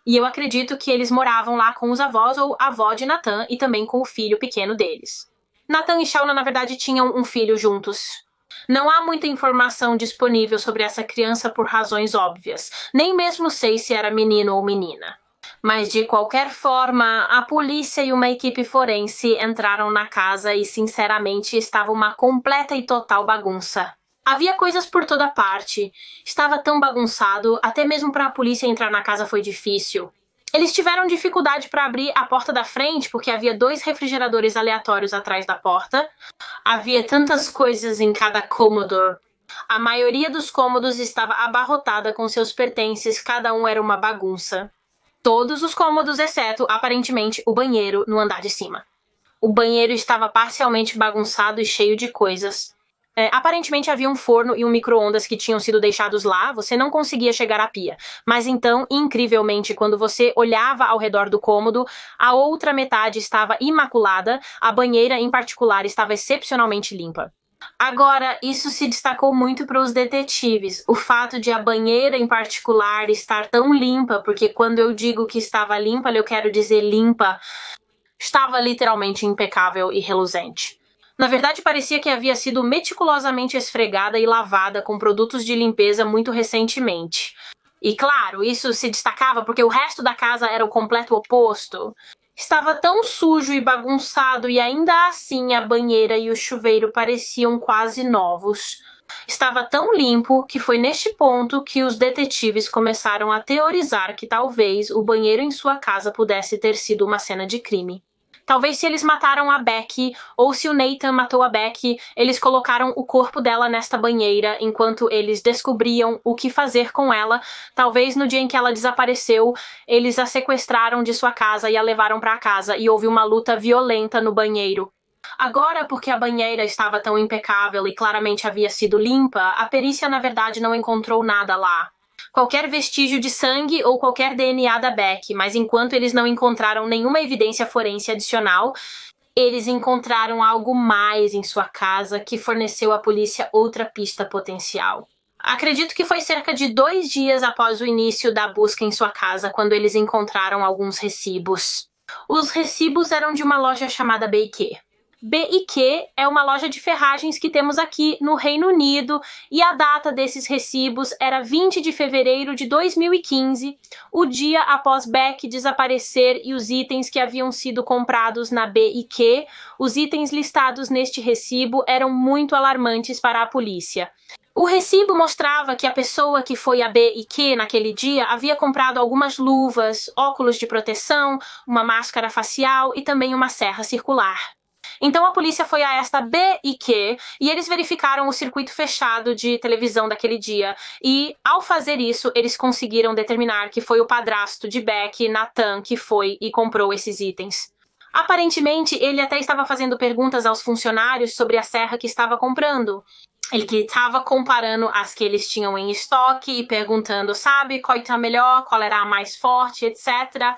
Speaker 1: E eu acredito que eles moravam lá com os avós ou avó de Nathan e também com o filho pequeno deles. Nathan e Shauna, na verdade, tinham um filho juntos. Não há muita informação disponível sobre essa criança por razões óbvias. Nem mesmo sei se era menino ou menina. Mas, de qualquer forma, a polícia e uma equipe forense entraram na casa e, sinceramente, estava uma completa e total bagunça. Havia coisas por toda parte. Estava tão bagunçado, até mesmo para a polícia entrar na casa foi difícil. Eles tiveram dificuldade para abrir a porta da frente porque havia 2 refrigeradores aleatórios atrás da porta. Havia tantas coisas em cada cômodo. A maioria dos cômodos estava abarrotada com seus pertences, cada um era uma bagunça. Todos os cômodos, exceto, aparentemente, o banheiro no andar de cima. O banheiro estava parcialmente bagunçado e cheio de coisas. Aparentemente havia um forno e um micro-ondas que tinham sido deixados lá, você não conseguia chegar à pia. Mas então, incrivelmente, quando você olhava ao redor do cômodo, a outra metade estava imaculada, a banheira em particular estava excepcionalmente limpa. Agora, isso se destacou muito para os detetives, o fato de a banheira em particular estar tão limpa, porque quando eu digo que estava limpa, eu quero dizer limpa, estava literalmente impecável e reluzente. Na verdade, parecia que havia sido meticulosamente esfregada e lavada com produtos de limpeza muito recentemente. E claro, isso se destacava porque o resto da casa era o completo oposto. Estava tão sujo e bagunçado e ainda assim a banheira e o chuveiro pareciam quase novos. Estava tão limpo que foi neste ponto que os detetives começaram a teorizar que talvez o banheiro em sua casa pudesse ter sido uma cena de crime. Talvez se eles mataram a Becky, ou se o Nathan matou a Becky, eles colocaram o corpo dela nesta banheira enquanto eles descobriam o que fazer com ela. Talvez no dia em que ela desapareceu, eles a sequestraram de sua casa e a levaram para casa e houve uma luta violenta no banheiro. Agora, porque a banheira estava tão impecável e claramente havia sido limpa, a perícia na verdade não encontrou nada lá. Qualquer vestígio de sangue ou qualquer DNA da Beck, mas enquanto eles não encontraram nenhuma evidência forense adicional, eles encontraram algo mais em sua casa que forneceu à polícia outra pista potencial. Acredito que foi cerca de 2 dias após o início da busca em sua casa quando eles encontraram alguns recibos. Os recibos eram de uma loja chamada B&Q. B&Q é uma loja de ferragens que temos aqui no Reino Unido e a data desses recibos era 20 de fevereiro de 2015, o dia após Beck desaparecer e os itens que haviam sido comprados na B&Q, os itens listados neste recibo eram muito alarmantes para a polícia. O recibo mostrava que a pessoa que foi a B&Q naquele dia havia comprado algumas luvas, óculos de proteção, uma máscara facial e também uma serra circular. Então a polícia foi a esta B&Q e eles verificaram o circuito fechado de televisão daquele dia e, ao fazer isso, eles conseguiram determinar que foi o padrasto de Beck, Nathan, que foi e comprou esses itens. Aparentemente, ele até estava fazendo perguntas aos funcionários sobre a serra que estava comprando. Ele estava comparando as que eles tinham em estoque e perguntando, sabe, qual está melhor, qual era a mais forte, etc.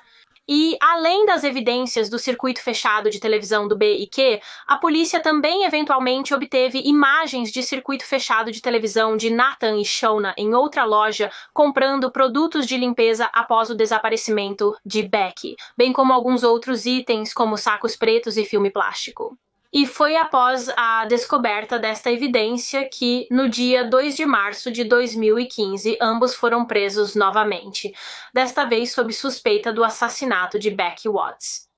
Speaker 1: E, além das evidências do circuito fechado de televisão do B&Q, a polícia também eventualmente obteve imagens de circuito fechado de televisão de Nathan e Shauna em outra loja comprando produtos de limpeza após o desaparecimento de Beck, bem como alguns outros itens como sacos pretos e filme plástico. E foi após a descoberta desta evidência que, no dia 2 de março de 2015, ambos foram presos novamente, desta vez sob suspeita do assassinato de Becky Watts.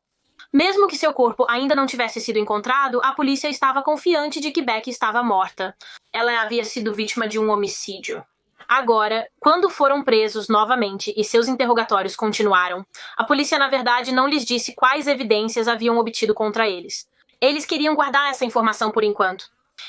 Speaker 1: Mesmo que seu corpo ainda não tivesse sido encontrado, a polícia estava confiante de que Becky estava morta. Ela havia sido vítima de um homicídio. Agora, quando foram presos novamente e seus interrogatórios continuaram, a polícia na verdade não lhes disse quais evidências haviam obtido contra eles. Eles queriam guardar essa informação por enquanto.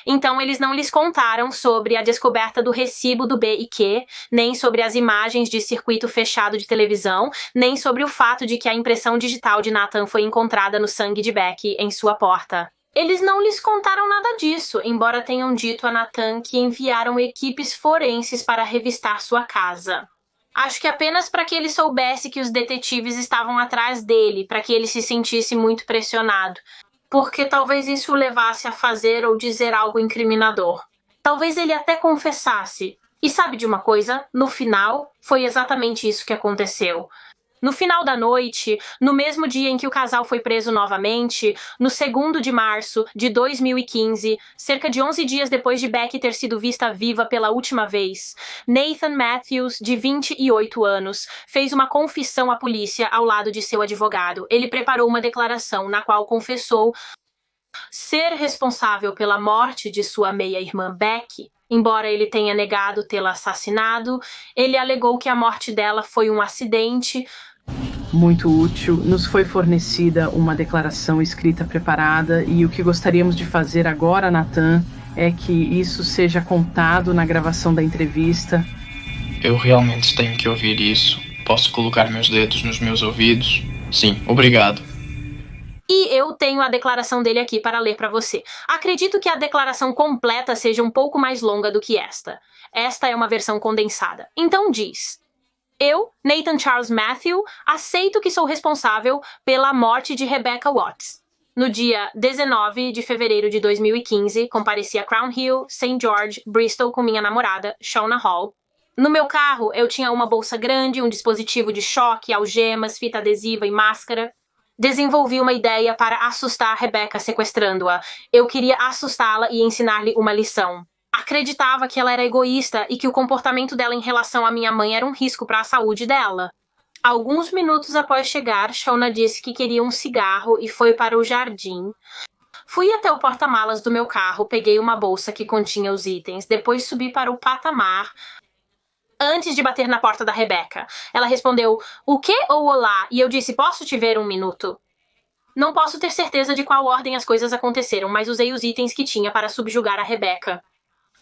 Speaker 1: Então, eles não lhes contaram sobre a descoberta do recibo do B&Q, nem sobre as imagens de circuito fechado de televisão, nem sobre o fato de que a impressão digital de Nathan foi encontrada no sangue de Beck em sua porta. Eles não lhes contaram nada disso, embora tenham dito a Nathan que enviaram equipes forenses para revistar sua casa. Acho que apenas para que ele soubesse que os detetives estavam atrás dele, para que ele se sentisse muito pressionado. Porque talvez isso o levasse a fazer ou dizer algo incriminador. Talvez ele até confessasse. E sabe de uma coisa? No final, foi exatamente isso que aconteceu. No final da noite, no mesmo dia em que o casal foi preso novamente, no 2º de março de 2015, cerca de 11 dias depois de Becky ter sido vista viva pela última vez, Nathan Matthews, de 28 anos, fez uma confissão à polícia ao lado de seu advogado. Ele preparou uma declaração na qual confessou ser responsável pela morte de sua meia-irmã Becky. Embora ele tenha negado tê-la assassinado, ele alegou que a morte dela foi um acidente.
Speaker 5: Muito útil. Nos foi fornecida uma declaração escrita preparada e o que gostaríamos de fazer agora, Nathan, é que isso seja contado na gravação da entrevista.
Speaker 4: Eu realmente tenho que ouvir isso. Posso colocar meus dedos nos meus ouvidos? Sim, obrigado.
Speaker 1: E eu tenho a declaração dele aqui para ler para você. Acredito que a declaração completa seja um pouco mais longa do que esta. Esta é uma versão condensada. Então diz: eu, Nathan Charles Matthew, aceito que sou responsável pela morte de Rebecca Watts. No dia 19 de fevereiro de 2015, compareci a Crown Hill, St. George, Bristol com minha namorada, Shauna Hall. No meu carro, eu tinha uma bolsa grande, um dispositivo de choque, algemas, fita adesiva e máscara. Desenvolvi uma ideia para assustar Rebecca sequestrando-a. Eu queria assustá-la e ensinar-lhe uma lição. Acreditava que ela era egoísta e que o comportamento dela em relação à minha mãe era um risco para a saúde dela. Alguns minutos após chegar, Shauna disse que queria um cigarro e foi para o jardim. Fui até o porta-malas do meu carro, peguei uma bolsa que continha os itens, depois subi para o patamar antes de bater na porta da Rebecca. Ela respondeu, o quê ou olá? E eu disse, posso te ver um minuto? Não posso ter certeza de qual ordem as coisas aconteceram, mas usei os itens que tinha para subjugar a Rebecca.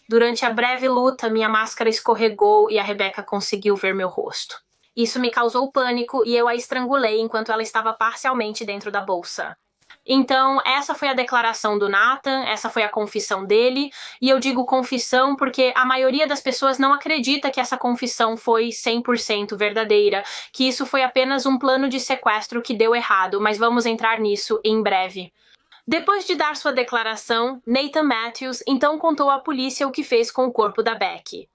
Speaker 1: Durante a breve luta, minha máscara escorregou e a Rebecca conseguiu ver meu rosto. Isso me causou pânico e eu a estrangulei enquanto ela estava parcialmente dentro da bolsa. Então, essa foi a declaração do Nathan, essa foi a confissão dele, e eu digo confissão porque a maioria das pessoas não acredita que essa confissão foi 100% verdadeira, que isso foi apenas um plano de sequestro que deu errado, mas vamos entrar nisso em breve. Depois de dar sua declaração, Nathan Matthews então contou à polícia o que fez com o corpo da Becky.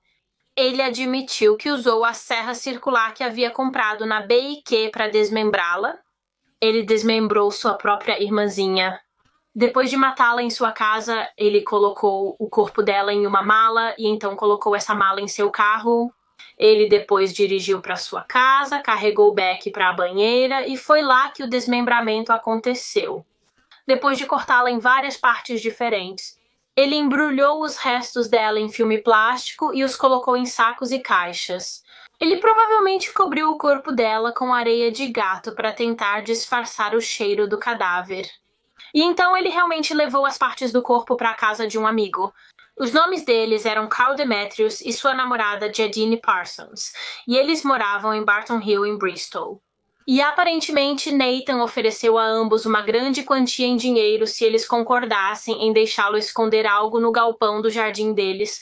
Speaker 1: Ele admitiu que usou a serra circular que havia comprado na B&Q para desmembrá-la. Ele desmembrou sua própria irmãzinha. Depois de matá-la em sua casa, ele colocou o corpo dela em uma mala e então colocou essa mala em seu carro. Ele depois dirigiu para sua casa, carregou Becky para a banheira e foi lá que o desmembramento aconteceu. Depois de cortá-la em várias partes diferentes, ele embrulhou os restos dela em filme plástico e os colocou em sacos e caixas. Ele provavelmente cobriu o corpo dela com areia de gato para tentar disfarçar o cheiro do cadáver. E então ele realmente levou as partes do corpo para a casa de um amigo. Os nomes deles eram Carl Demetrius e sua namorada Jadine Parsons, e eles moravam em Barton Hill, em Bristol. E aparentemente Nathan ofereceu a ambos uma grande quantia em dinheiro se eles concordassem em deixá-lo esconder algo no galpão do jardim deles.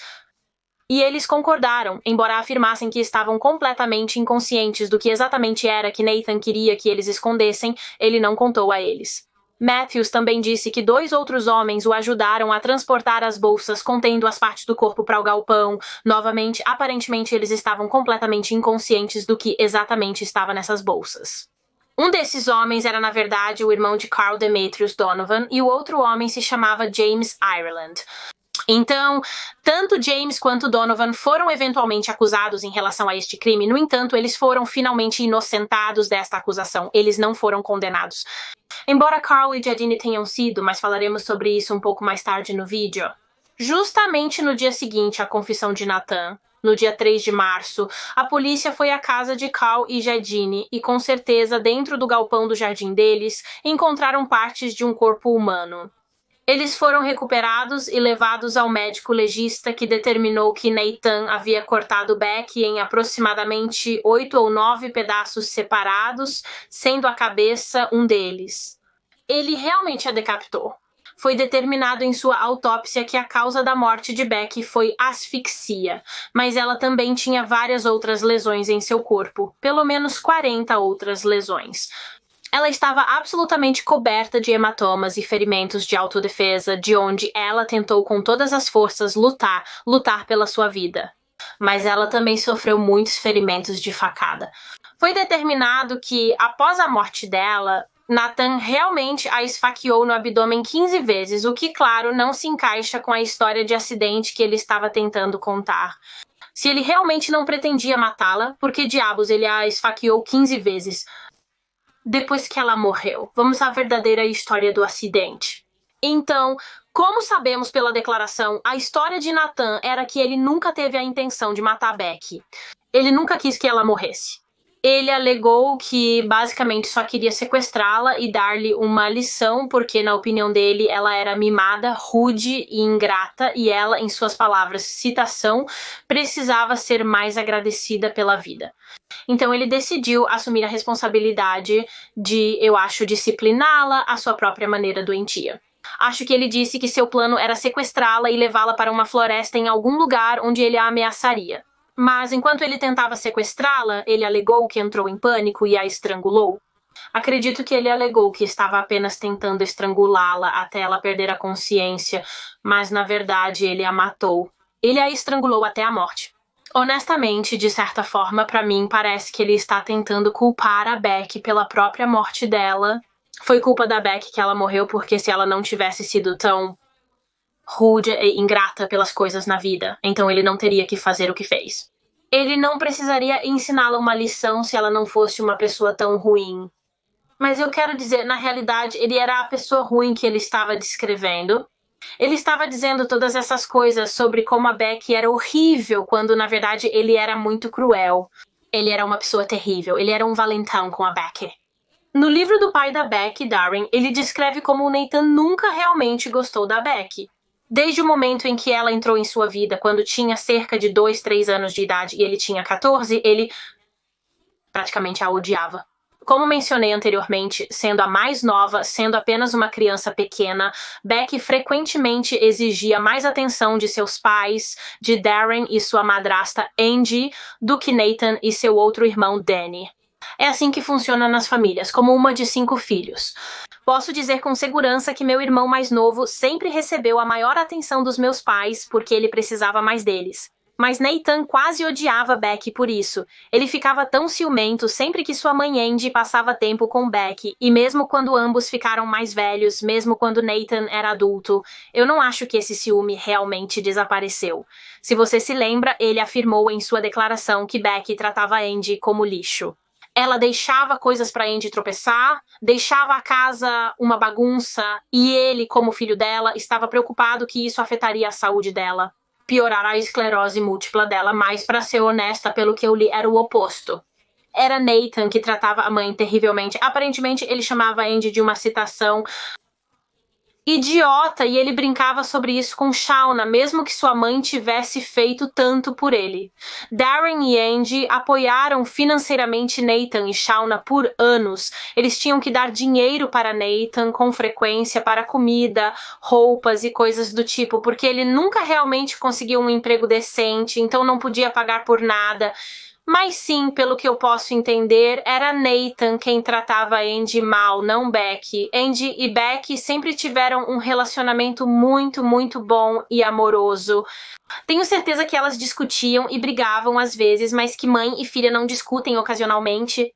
Speaker 1: E eles concordaram, embora afirmassem que estavam completamente inconscientes do que exatamente era que Nathan queria que eles escondessem, ele não contou a eles. Matthews também disse que 2 outros homens o ajudaram a transportar as bolsas contendo as partes do corpo para o galpão. Novamente, aparentemente eles estavam completamente inconscientes do que exatamente estava nessas bolsas. Um desses homens era, na verdade, o irmão de Carl Demetrius Donovan e o outro homem se chamava James Ireland. Então, tanto James quanto Donovan foram eventualmente acusados em relação a este crime, no entanto, eles foram finalmente inocentados desta acusação, eles não foram condenados. Embora Carl e Jadine tenham sido, mas falaremos sobre isso um pouco mais tarde no vídeo. Justamente no dia seguinte à confissão de Nathan, no dia 3 de março, a polícia foi à casa de Carl e Jadine e, com certeza, dentro do galpão do jardim deles, encontraram partes de um corpo humano. Eles foram recuperados e levados ao médico legista que determinou que Nathan havia cortado Becky em aproximadamente 8 ou 9 pedaços separados, sendo a cabeça um deles. Ele realmente a decapitou. Foi determinado em sua autópsia que a causa da morte de Becky foi asfixia, mas ela também tinha várias outras lesões em seu corpo, pelo menos 40 outras lesões. Ela estava absolutamente coberta de hematomas e ferimentos de autodefesa, de onde ela tentou com todas as forças lutar pela sua vida. Mas ela também sofreu muitos ferimentos de facada. Foi determinado que, após a morte dela, Nathan realmente a esfaqueou no abdômen 15 vezes, o que, claro, não se encaixa com a história de acidente que ele estava tentando contar. Se ele realmente não pretendia matá-la, por que diabos ele a esfaqueou 15 vezes? Depois que ela morreu, vamos à verdadeira história do acidente. Então, como sabemos pela declaração, a história de Nathan era que ele nunca teve a intenção de matar Becky. Ele nunca quis que ela morresse. Ele alegou que basicamente só queria sequestrá-la e dar-lhe uma lição, porque na opinião dele ela era mimada, rude e ingrata, e ela, em suas palavras, citação, precisava ser mais agradecida pela vida. Então ele decidiu assumir a responsabilidade de, eu acho, discipliná-la à sua própria maneira doentia. Acho que ele disse que seu plano era sequestrá-la e levá-la para uma floresta em algum lugar onde ele a ameaçaria. Mas enquanto ele tentava sequestrá-la, ele alegou que entrou em pânico e a estrangulou. Acredito que ele alegou que estava apenas tentando estrangulá-la até ela perder a consciência, mas na verdade ele a matou. Ele a estrangulou até a morte. Honestamente, de certa forma, para mim, parece que ele está tentando culpar a Becky pela própria morte dela. Foi culpa da Becky que ela morreu, porque se ela não tivesse sido tão rude e ingrata pelas coisas na vida, então ele não teria que fazer o que fez. Ele não precisaria ensiná-la uma lição se ela não fosse uma pessoa tão ruim. Mas eu quero dizer, na realidade, ele era a pessoa ruim que ele estava descrevendo. Ele estava dizendo todas essas coisas sobre como a Becky era horrível, quando na verdade ele era muito cruel. Ele era uma pessoa terrível, ele era um valentão com a Becky. No livro do pai da Becky, Darren, ele descreve como o Nathan nunca realmente gostou da Becky. Desde o momento em que ela entrou em sua vida, quando tinha cerca de 2, 3 anos de idade e ele tinha 14, ele praticamente a odiava. Como mencionei anteriormente, sendo a mais nova, sendo apenas uma criança pequena, Becky frequentemente exigia mais atenção de seus pais, de Darren e sua madrasta Angie, do que Nathan e seu outro irmão Danny. É assim que funciona nas famílias, como uma de 5 filhos. Posso dizer com segurança que meu irmão mais novo sempre recebeu a maior atenção dos meus pais porque ele precisava mais deles. Mas Nathan quase odiava Becky por isso. Ele ficava tão ciumento sempre que sua mãe Angie passava tempo com Becky, e mesmo quando ambos ficaram mais velhos, mesmo quando Nathan era adulto, eu não acho que esse ciúme realmente desapareceu. Se você se lembra, ele afirmou em sua declaração que Becky tratava Angie como lixo. Ela deixava coisas para Angie tropeçar, deixava a casa uma bagunça, e ele, como filho dela, estava preocupado que isso afetaria a saúde dela. Piorar a esclerose múltipla dela, mas, para ser honesta, pelo que eu li, era o oposto. Era Nathan que tratava a mãe terrivelmente. Aparentemente, ele chamava a Angie de uma citação idiota, e ele brincava sobre isso com Shauna, mesmo que sua mãe tivesse feito tanto por ele. Darren e Angie apoiaram financeiramente Nathan e Shauna por anos. Eles tinham que dar dinheiro para Nathan com frequência para comida, roupas e coisas do tipo, porque ele nunca realmente conseguiu um emprego decente, então não podia pagar por nada. Mas sim, pelo que eu posso entender, era Nathan quem tratava Angie mal, não Becky. Angie e Becky sempre tiveram um relacionamento muito, muito bom e amoroso. Tenho certeza que elas discutiam e brigavam às vezes, mas que mãe e filha não discutem ocasionalmente.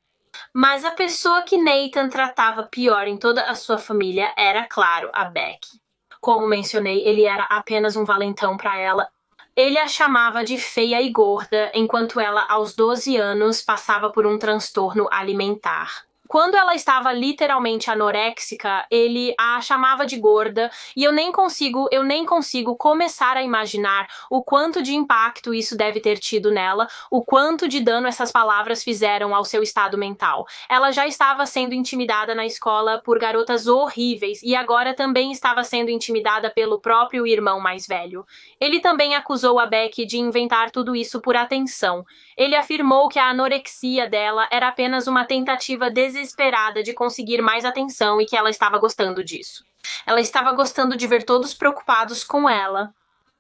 Speaker 1: Mas a pessoa que Nathan tratava pior em toda a sua família era, claro, a Becky. Como mencionei, ele era apenas um valentão para ela. Ele a chamava de feia e gorda, enquanto ela, aos 12 anos, passava por um transtorno alimentar. Quando ela estava literalmente anoréxica, ele a chamava de gorda, e eu nem consigo começar a imaginar o quanto de impacto isso deve ter tido nela, o quanto de dano essas palavras fizeram ao seu estado mental. Ela já estava sendo intimidada na escola por garotas horríveis, e agora também estava sendo intimidada pelo próprio irmão mais velho. Ele também acusou a Becky de inventar tudo isso por atenção. Ele afirmou que a anorexia dela era apenas uma tentativa desesperada desesperada de conseguir mais atenção e que ela estava gostando disso. Ela estava gostando de ver todos preocupados com ela.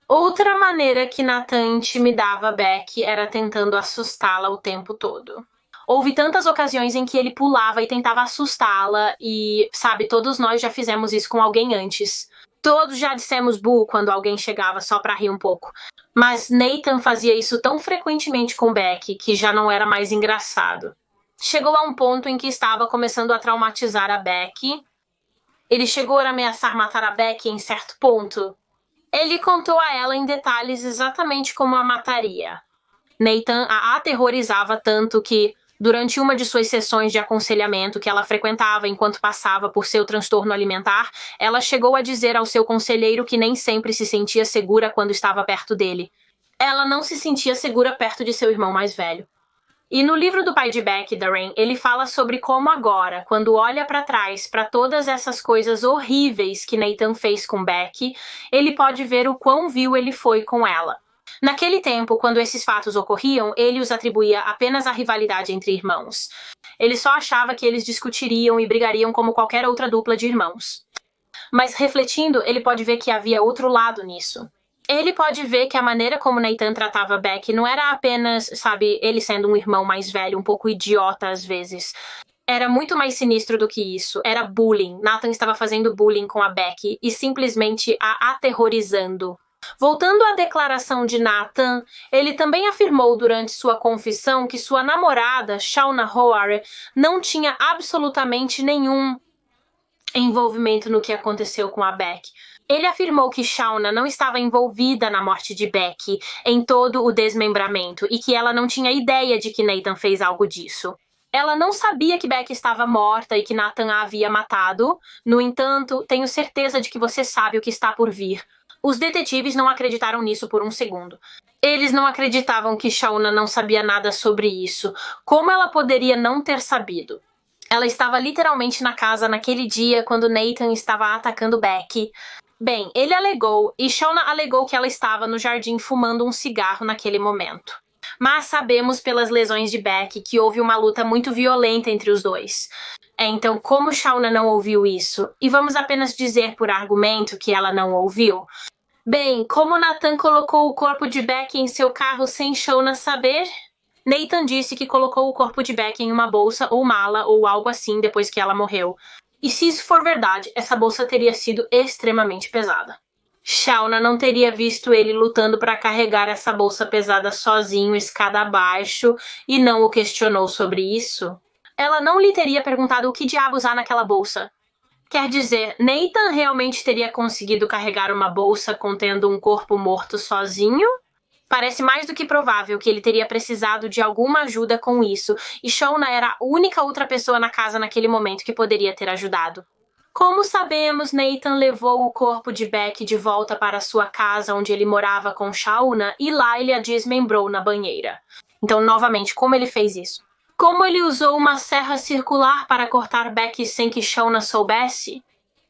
Speaker 1: Outra maneira que Nathan intimidava Becky era tentando assustá-la o tempo todo. Houve tantas ocasiões em que ele pulava e tentava assustá-la e, sabe, todos nós já fizemos isso com alguém antes. Todos já dissemos "bu" quando alguém chegava só pra rir um pouco. Mas Nathan fazia isso tão frequentemente com Becky que já não era mais engraçado. Chegou a um ponto em que estava começando a traumatizar a Becky. Ele chegou a ameaçar matar a Becky em certo ponto. Ele contou a ela em detalhes exatamente como a mataria. Nathan a aterrorizava tanto que, durante uma de suas sessões de aconselhamento que ela frequentava enquanto passava por seu transtorno alimentar, ela chegou a dizer ao seu conselheiro que nem sempre se sentia segura quando estava perto dele. Ela não se sentia segura perto de seu irmão mais velho. E no livro do pai de Becky, Darren, ele fala sobre como agora, quando olha para trás para todas essas coisas horríveis que Nathan fez com Becky, ele pode ver o quão vil ele foi com ela. Naquele tempo, quando esses fatos ocorriam, ele os atribuía apenas à rivalidade entre irmãos. Ele só achava que eles discutiriam e brigariam como qualquer outra dupla de irmãos. Mas refletindo, ele pode ver que havia outro lado nisso. Ele pode ver que a maneira como Nathan tratava Becky não era apenas, sabe, ele sendo um irmão mais velho, um pouco idiota às vezes. Era muito mais sinistro do que isso. Era bullying. Nathan estava fazendo bullying com a Becky e simplesmente a aterrorizando. Voltando à declaração de Nathan, ele também afirmou durante sua confissão que sua namorada, Shauna Howard, não tinha absolutamente nenhum envolvimento no que aconteceu com a Becky. Ele afirmou que Shauna não estava envolvida na morte de Becky, em todo o desmembramento, e que ela não tinha ideia de que Nathan fez algo disso. Ela não sabia que Becky estava morta e que Nathan a havia matado. No entanto, tenho certeza de que você sabe o que está por vir. Os detetives não acreditaram nisso por um segundo. Eles não acreditavam que Shauna não sabia nada sobre isso. Como ela poderia não ter sabido? Ela estava literalmente na casa naquele dia quando Nathan estava atacando Becky. Bem, ele alegou, e Shauna alegou que ela estava no jardim fumando um cigarro naquele momento. Mas sabemos pelas lesões de Becky que houve uma luta muito violenta entre os dois. Então, como Shauna não ouviu isso? E vamos apenas dizer por argumento que ela não ouviu? Bem, como Nathan colocou o corpo de Becky em seu carro sem Shauna saber? Nathan disse que colocou o corpo de Becky em uma bolsa ou mala ou algo assim depois que ela morreu. E se isso for verdade, essa bolsa teria sido extremamente pesada. Shauna não teria visto ele lutando para carregar essa bolsa pesada sozinho, escada abaixo, e não o questionou sobre isso? Ela não lhe teria perguntado o que diabos há naquela bolsa. Quer dizer, Nathan realmente teria conseguido carregar uma bolsa contendo um corpo morto sozinho? Parece mais do que provável que ele teria precisado de alguma ajuda com isso, e Shauna era a única outra pessoa na casa naquele momento que poderia ter ajudado. Como sabemos, Nathan levou o corpo de Becky de volta para sua casa onde ele morava com Shauna e lá ele a desmembrou na banheira. Então, novamente, como ele fez isso? Como ele usou uma serra circular para cortar Becky sem que Shauna soubesse?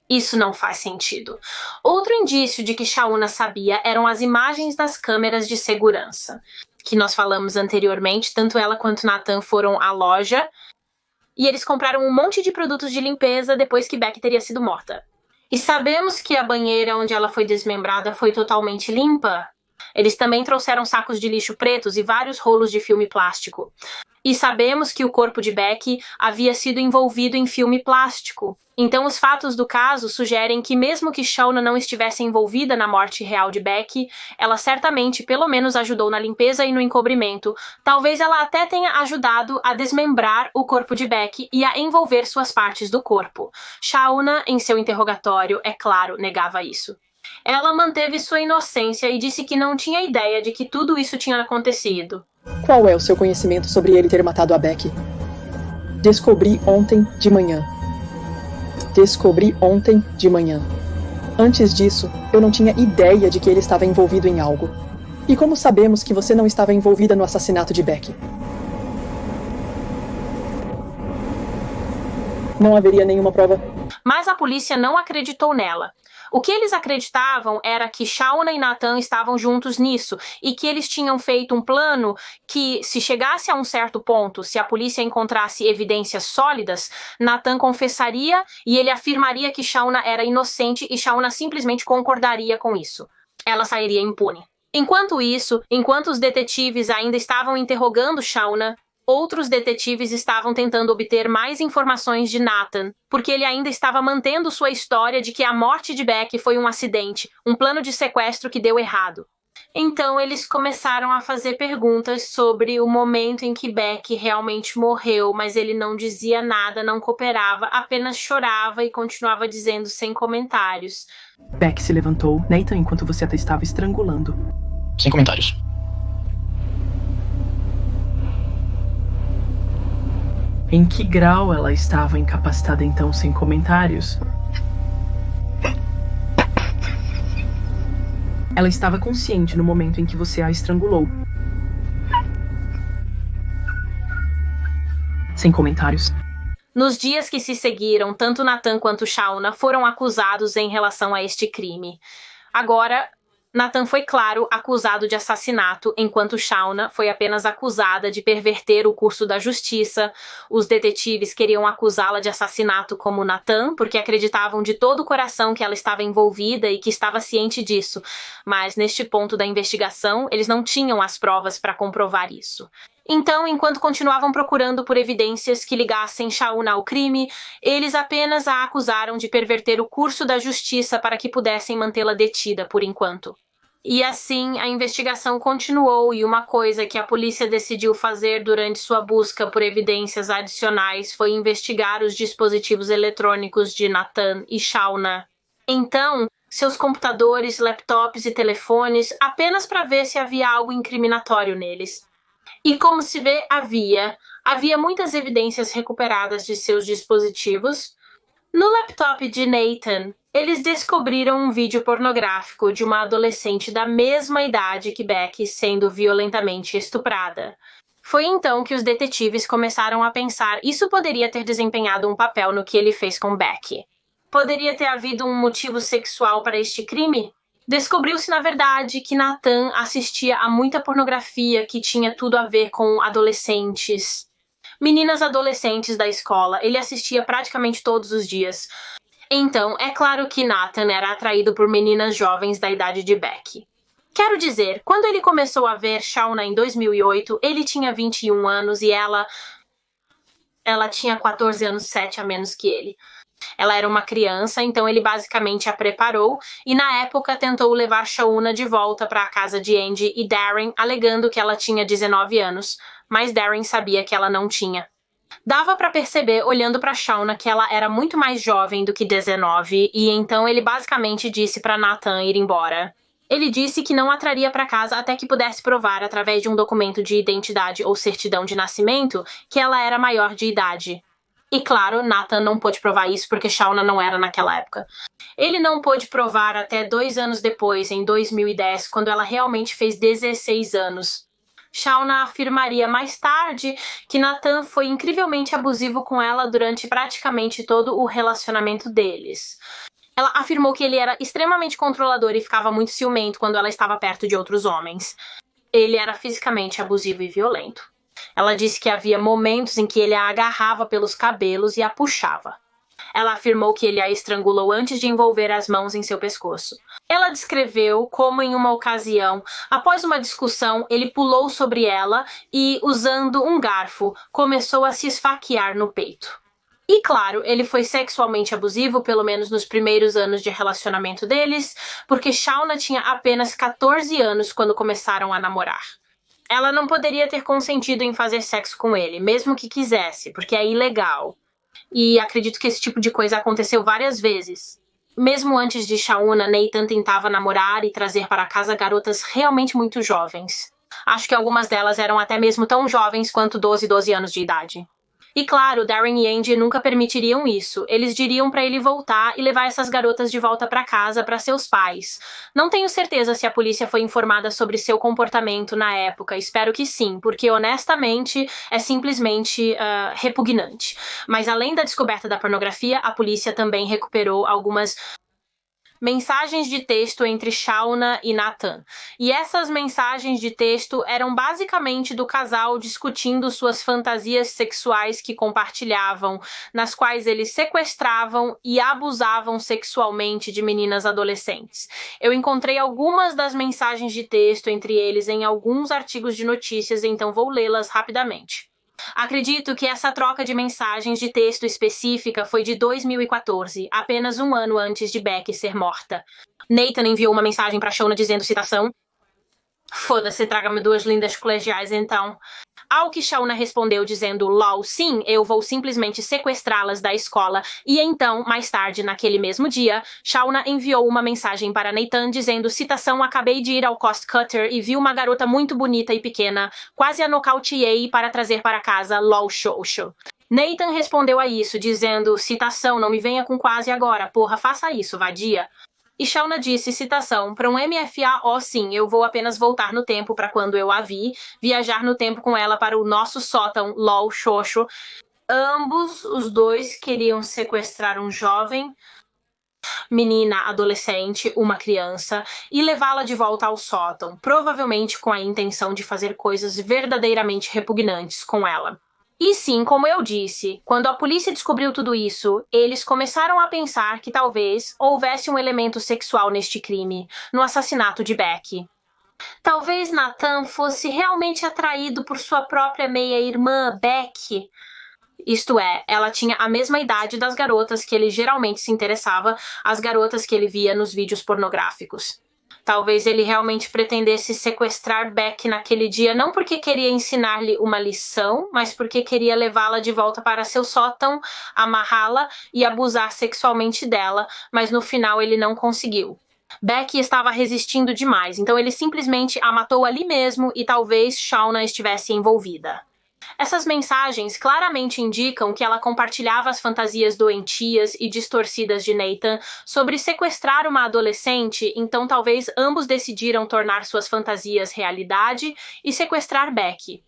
Speaker 1: Isso não faz sentido. Outro indício de que Shauna sabia eram as imagens das câmeras de segurança, que nós falamos anteriormente. Tanto ela quanto Nathan foram à loja e eles compraram um monte de produtos de limpeza depois que Becky teria sido morta. E sabemos que a banheira onde ela foi desmembrada foi totalmente limpa. Eles também trouxeram sacos de lixo pretos e vários rolos de filme plástico. E sabemos que o corpo de Becky havia sido envolvido em filme plástico. Então os fatos do caso sugerem que mesmo que Shauna não estivesse envolvida na morte real de Becky, ela certamente pelo menos ajudou na limpeza e no encobrimento. Talvez ela até tenha ajudado a desmembrar o corpo de Becky e a envolver suas partes do corpo. Shauna, em seu interrogatório, é claro, negava isso. Ela manteve sua inocência e disse que não tinha ideia de que tudo isso tinha acontecido.
Speaker 2: Qual é o seu conhecimento sobre ele ter matado a Becky? Descobri ontem de manhã. Descobri ontem de manhã. Antes disso, eu não tinha ideia de que ele estava envolvido em algo. E como sabemos que você não estava envolvida no assassinato de Becky? Não haveria nenhuma prova.
Speaker 1: Mas a polícia não acreditou nela. O que eles acreditavam era que Shauna e Nathan estavam juntos nisso e que eles tinham feito um plano que, se chegasse a um certo ponto, se a polícia encontrasse evidências sólidas, Nathan confessaria e ele afirmaria que Shauna era inocente e Shauna simplesmente concordaria com isso. Ela sairia impune. Enquanto isso, enquanto os detetives ainda estavam interrogando Shauna, outros detetives estavam tentando obter mais informações de Nathan, porque ele ainda estava mantendo sua história de que a morte de Beck foi um acidente, um plano de sequestro que deu errado. Então eles começaram a fazer perguntas sobre o momento em que Beck realmente morreu, mas ele não dizia nada, não cooperava, apenas chorava e continuava dizendo sem comentários.
Speaker 5: Beck se levantou, Nathan, enquanto você até estava estrangulando.
Speaker 4: Sem comentários.
Speaker 5: Em que grau ela estava incapacitada então, sem comentários? Ela estava consciente no momento em que você a estrangulou. Sem comentários.
Speaker 1: Nos dias que se seguiram, tanto Nathan quanto Shauna foram acusados em relação a este crime. Agora, Nathan foi, claro, acusado de assassinato, enquanto Shauna foi apenas acusada de perverter o curso da justiça. Os detetives queriam acusá-la de assassinato como Nathan, porque acreditavam de todo o coração que ela estava envolvida e que estava ciente disso. Mas, neste ponto da investigação, eles não tinham as provas para comprovar isso. Então, enquanto continuavam procurando por evidências que ligassem Shauna ao crime, eles apenas a acusaram de perverter o curso da justiça para que pudessem mantê-la detida por enquanto. E assim, a investigação continuou e uma coisa que a polícia decidiu fazer durante sua busca por evidências adicionais foi investigar os dispositivos eletrônicos de Nathan e Shauna. Então, seus computadores, laptops e telefones, apenas para ver se havia algo incriminatório neles. E como se vê, havia muitas evidências recuperadas de seus dispositivos. No laptop de Nathan, eles descobriram um vídeo pornográfico de uma adolescente da mesma idade que Beck sendo violentamente estuprada. Foi então que os detetives começaram a pensar isso poderia ter desempenhado um papel no que ele fez com Beck. Poderia ter havido um motivo sexual para este crime? Descobriu-se, na verdade, que Nathan assistia a muita pornografia que tinha tudo a ver com adolescentes. Meninas adolescentes da escola, ele assistia praticamente todos os dias. Então, é claro que Nathan era atraído por meninas jovens da idade de Beck. Quero dizer, quando ele começou a ver Shauna em 2008, ele tinha 21 anos e ela tinha 14 anos, 7 a menos que ele. Ela era uma criança, então ele basicamente a preparou e na época tentou levar Shauna de volta para a casa de Andy e Darren, alegando que ela tinha 19 anos, mas Darren sabia que ela não tinha. Dava para perceber, olhando para Shauna, que ela era muito mais jovem do que 19 e então ele basicamente disse para Nathan ir embora. Ele disse que não a traria para casa até que pudesse provar, através de um documento de identidade ou certidão de nascimento, que ela era maior de idade. E claro, Nathan não pôde provar isso porque Shauna não era naquela época. Ele não pôde provar até 2 anos depois, em 2010, quando ela realmente fez 16 anos. Shauna afirmaria mais tarde que Nathan foi incrivelmente abusivo com ela durante praticamente todo o relacionamento deles. Ela afirmou que ele era extremamente controlador e ficava muito ciumento quando ela estava perto de outros homens. Ele era fisicamente abusivo e violento. Ela disse que havia momentos em que ele a agarrava pelos cabelos e a puxava. Ela afirmou que ele a estrangulou antes de envolver as mãos em seu pescoço. Ela descreveu como, em uma ocasião, após uma discussão, ele pulou sobre ela e, usando um garfo, começou a se esfaquear no peito. E, claro, ele foi sexualmente abusivo, pelo menos nos primeiros anos de relacionamento deles, porque Shauna tinha apenas 14 anos quando começaram a namorar. Ela não poderia ter consentido em fazer sexo com ele, mesmo que quisesse, porque é ilegal. E acredito que esse tipo de coisa aconteceu várias vezes. Mesmo antes de Shauna, Nathan tentava namorar e trazer para casa garotas realmente muito jovens. Acho que algumas delas eram até mesmo tão jovens quanto 12 anos de idade. E claro, Darren e Andy nunca permitiriam isso. Eles diriam para ele voltar e levar essas garotas de volta para casa para seus pais. Não tenho certeza se a polícia foi informada sobre seu comportamento na época. Espero que sim, porque honestamente é simplesmente repugnante. Mas além da descoberta da pornografia, a polícia também recuperou algumas mensagens de texto entre Shauna e Nathan. E essas mensagens de texto eram basicamente do casal discutindo suas fantasias sexuais que compartilhavam, nas quais eles sequestravam e abusavam sexualmente de meninas adolescentes. Eu encontrei algumas das mensagens de texto entre eles em alguns artigos de notícias, então vou lê-las rapidamente. Acredito que essa troca de mensagens de texto específica foi de 2014, apenas um ano antes de Becky ser morta. Nathan enviou uma mensagem para Shauna dizendo, citação, "Foda-se, traga-me 2 lindas colegiais então." Ao que Shauna respondeu dizendo, lol, sim, eu vou simplesmente sequestrá-las da escola. E então, mais tarde, naquele mesmo dia, Shauna enviou uma mensagem para Nathan dizendo, citação, acabei de ir ao Cost Cutter e vi uma garota muito bonita e pequena, quase a nocauteei para trazer para casa, lol, xoxo. Nathan respondeu a isso dizendo, citação, não me venha com quase agora, porra, faça isso, vadia. E Shauna disse, citação, para um MFA, sim, eu vou apenas voltar no tempo para quando eu a vi, viajar no tempo com ela para o nosso sótão, lol, xoxo. Ambos, os dois, queriam sequestrar um jovem, menina, adolescente, uma criança, e levá-la de volta ao sótão, provavelmente com a intenção de fazer coisas verdadeiramente repugnantes com ela. E sim, como eu disse, quando a polícia descobriu tudo isso, eles começaram a pensar que talvez houvesse um elemento sexual neste crime, no assassinato de Becky. Talvez Nathan fosse realmente atraído por sua própria meia-irmã, Becky. Isto é, ela tinha a mesma idade das garotas que ele geralmente se interessava, as garotas que ele via nos vídeos pornográficos. Talvez ele realmente pretendesse sequestrar Becky naquele dia, não porque queria ensinar-lhe uma lição, mas porque queria levá-la de volta para seu sótão, amarrá-la e abusar sexualmente dela, mas no final ele não conseguiu. Becky estava resistindo demais, então ele simplesmente a matou ali mesmo e talvez Shauna estivesse envolvida. Essas mensagens claramente indicam que ela compartilhava as fantasias doentias e distorcidas de Nathan sobre sequestrar uma adolescente, então talvez ambos decidiram tornar suas fantasias realidade e sequestrar Becky.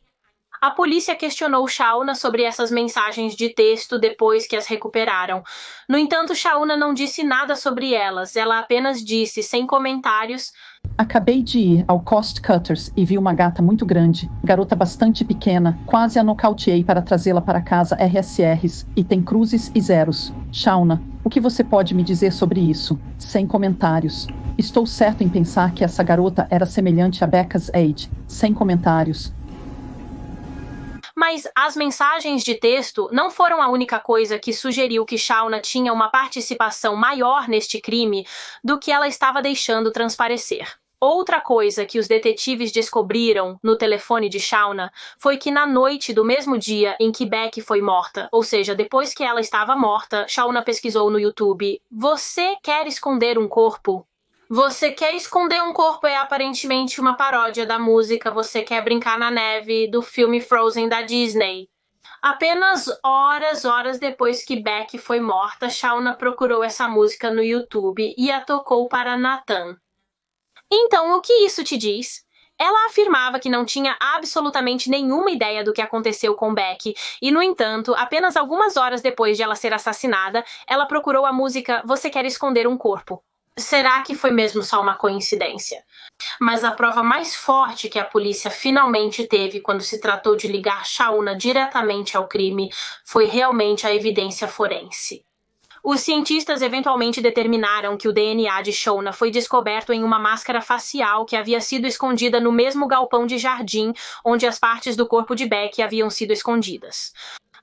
Speaker 1: A polícia questionou Shauna sobre essas mensagens de texto depois que as recuperaram. No entanto, Shauna não disse nada sobre elas, ela apenas disse, sem comentários,
Speaker 2: acabei de ir ao Cost Cutters e vi uma gata muito grande, garota bastante pequena, quase a nocauteei para trazê-la para casa RSRs, e tem cruzes e zeros. Shauna, o que você pode me dizer sobre isso? Sem comentários. Estou certo em pensar que essa garota era semelhante a Becca's age. Sem comentários.
Speaker 1: Mas as mensagens de texto não foram a única coisa que sugeriu que Shauna tinha uma participação maior neste crime do que ela estava deixando transparecer. Outra coisa que os detetives descobriram no telefone de Shauna foi que na noite do mesmo dia em que Becky foi morta, ou seja, depois que ela estava morta, Shauna pesquisou no YouTube, "Você quer esconder um corpo?" Você quer esconder um corpo é aparentemente uma paródia da música Você Quer Brincar na Neve, do filme Frozen da Disney. Apenas horas depois que Becky foi morta, Shauna procurou essa música no YouTube e a tocou para Nathan. Então, o que isso te diz? Ela afirmava que não tinha absolutamente nenhuma ideia do que aconteceu com Becky e, no entanto, apenas algumas horas depois de ela ser assassinada, ela procurou a música Você Quer Esconder um Corpo. Será que foi mesmo só uma coincidência? Mas a prova mais forte que a polícia finalmente teve quando se tratou de ligar Shauna diretamente ao crime foi realmente a evidência forense. Os cientistas eventualmente determinaram que o DNA de Shauna foi descoberto em uma máscara facial que havia sido escondida no mesmo galpão de jardim onde as partes do corpo de Becky haviam sido escondidas.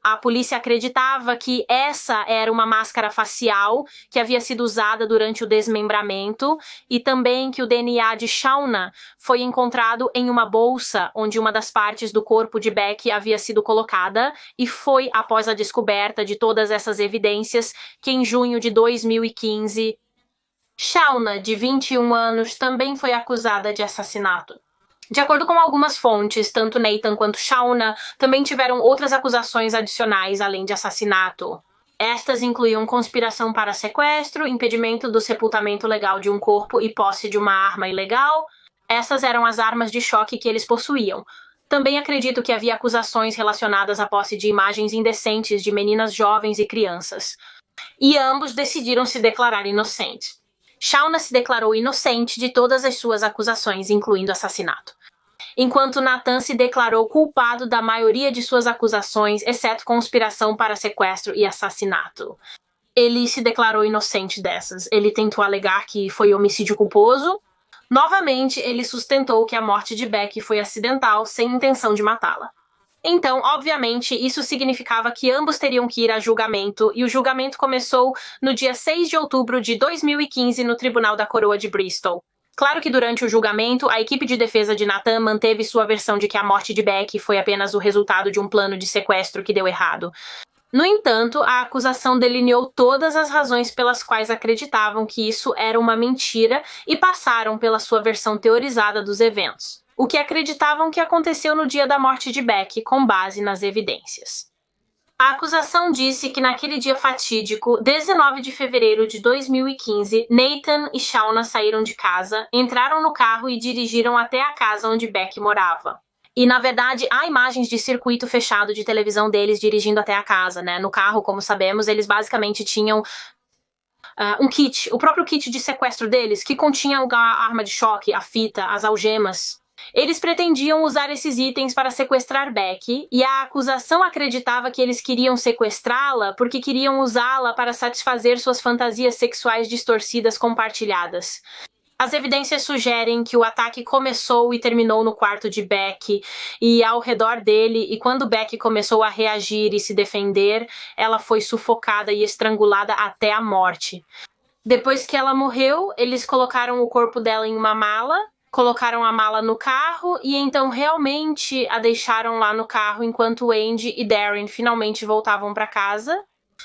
Speaker 1: A polícia acreditava que essa era uma máscara facial que havia sido usada durante o desmembramento e também que o DNA de Shauna foi encontrado em uma bolsa onde uma das partes do corpo de Becky havia sido colocada e foi após a descoberta de todas essas evidências que em junho de 2015, Shauna, de 21 anos, também foi acusada de assassinato. De acordo com algumas fontes, tanto Nathan quanto Shauna também tiveram outras acusações adicionais além de assassinato. Estas incluíam conspiração para sequestro, impedimento do sepultamento legal de um corpo e posse de uma arma ilegal. Essas eram as armas de choque que eles possuíam. Também acredito que havia acusações relacionadas à posse de imagens indecentes de meninas jovens e crianças. E ambos decidiram se declarar inocentes. Shauna se declarou inocente de todas as suas acusações, incluindo assassinato, enquanto Nathan se declarou culpado da maioria de suas acusações, exceto conspiração para sequestro e assassinato. Ele se declarou inocente dessas. Ele tentou alegar que foi homicídio culposo. Novamente, ele sustentou que a morte de Becky foi acidental, sem intenção de matá-la. Então, obviamente, isso significava que ambos teriam que ir a julgamento, e o julgamento começou no dia 6 de outubro de 2015 no Tribunal da Coroa de Bristol. Claro que durante o julgamento, a equipe de defesa de Nathan manteve sua versão de que a morte de Becky foi apenas o resultado de um plano de sequestro que deu errado. No entanto, a acusação delineou todas as razões pelas quais acreditavam que isso era uma mentira e passaram pela sua versão teorizada dos eventos, o que acreditavam que aconteceu no dia da morte de Becky com base nas evidências. A acusação disse que naquele dia fatídico, 19 de fevereiro de 2015, Nathan e Shauna saíram de casa, entraram no carro e dirigiram até a casa onde Becky morava. E, na verdade, há imagens de circuito fechado de televisão deles dirigindo até a casa, né? No carro, como sabemos, eles basicamente tinham um kit, o próprio kit de sequestro deles, que continha a arma de choque, a fita, as algemas. Eles pretendiam usar esses itens para sequestrar Becky, e a acusação acreditava que eles queriam sequestrá-la porque queriam usá-la para satisfazer suas fantasias sexuais distorcidas compartilhadas. As evidências sugerem que o ataque começou e terminou no quarto de Becky e ao redor dele, e quando Becky começou a reagir e se defender, ela foi sufocada e estrangulada até a morte. Depois que ela morreu, eles colocaram o corpo dela em uma mala, colocaram a mala no carro e então realmente a deixaram lá no carro enquanto Andy e Darren finalmente voltavam para casa.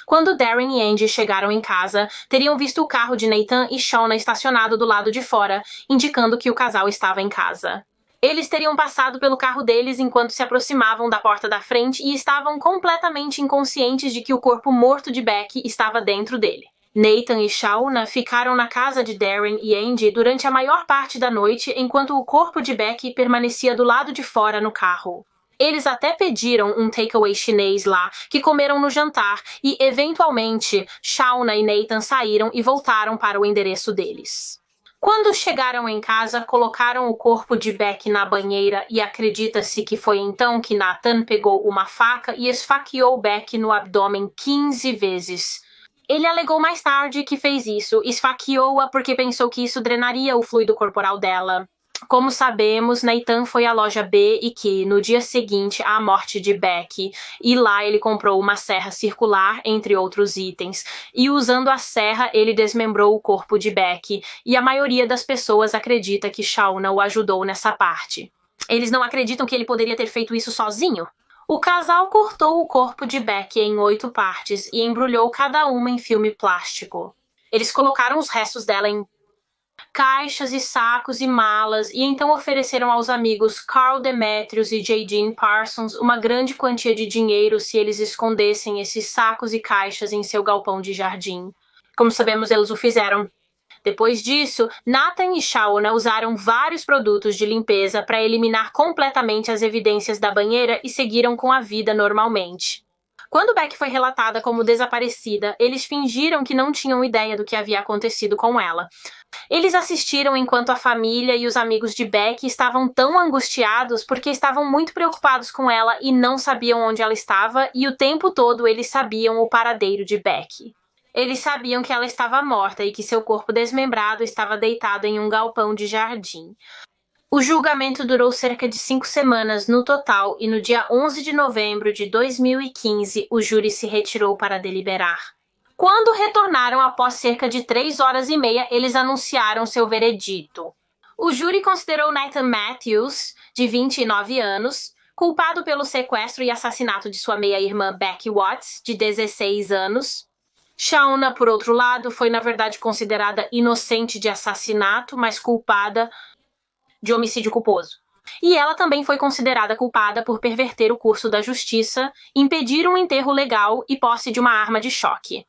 Speaker 1: Quando Darren e Andy chegaram em casa, teriam visto o carro de Nathan e Shauna estacionado do lado de fora, indicando que o casal estava em casa. Eles teriam passado pelo carro deles enquanto se aproximavam da porta da frente e estavam completamente inconscientes de que o corpo morto de Becky estava dentro dele. Nathan e Shauna ficaram na casa de Darren e Andy durante a maior parte da noite, enquanto o corpo de Becky permanecia do lado de fora no carro. Eles até pediram um takeaway chinês lá, que comeram no jantar, e, eventualmente, Shauna e Nathan saíram e voltaram para o endereço deles. Quando chegaram em casa, colocaram o corpo de Becky na banheira e acredita-se que foi então que Nathan pegou uma faca e esfaqueou Becky no abdômen 15 vezes. Ele alegou mais tarde que fez isso, esfaqueou-a porque pensou que isso drenaria o fluido corporal dela. Como sabemos, Nathan foi à loja B e que, no dia seguinte à morte de Becky, e lá ele comprou uma serra circular, entre outros itens, e usando a serra ele desmembrou o corpo de Becky, e a maioria das pessoas acredita que Shauna o ajudou nessa parte. Eles não acreditam que ele poderia ter feito isso sozinho? O casal cortou o corpo de Becky em 8 partes e embrulhou cada uma em filme plástico. Eles colocaram os restos dela em caixas e sacos e malas e então ofereceram aos amigos Carl Demetrius e J. Jean Parsons uma grande quantia de dinheiro se eles escondessem esses sacos e caixas em seu galpão de jardim. Como sabemos, eles o fizeram. Depois disso, Nathan e Shauna usaram vários produtos de limpeza para eliminar completamente as evidências da banheira e seguiram com a vida normalmente. Quando Becky foi relatada como desaparecida, eles fingiram que não tinham ideia do que havia acontecido com ela. Eles assistiram enquanto a família e os amigos de Becky estavam tão angustiados porque estavam muito preocupados com ela e não sabiam onde ela estava, e o tempo todo eles sabiam o paradeiro de Becky. Eles sabiam que ela estava morta e que seu corpo desmembrado estava deitado em um galpão de jardim. O julgamento durou cerca de 5 semanas no total e no dia 11 de novembro de 2015 o júri se retirou para deliberar. Quando retornaram após cerca de 3 horas e meia, eles anunciaram seu veredito. O júri considerou Nathan Matthews, de 29 anos, culpado pelo sequestro e assassinato de sua meia-irmã Becky Watts, de 16 anos. Shauna, por outro lado, foi na verdade considerada inocente de assassinato, mas culpada de homicídio culposo. E ela também foi considerada culpada por perverter o curso da justiça, impedir um enterro legal e posse de uma arma de choque.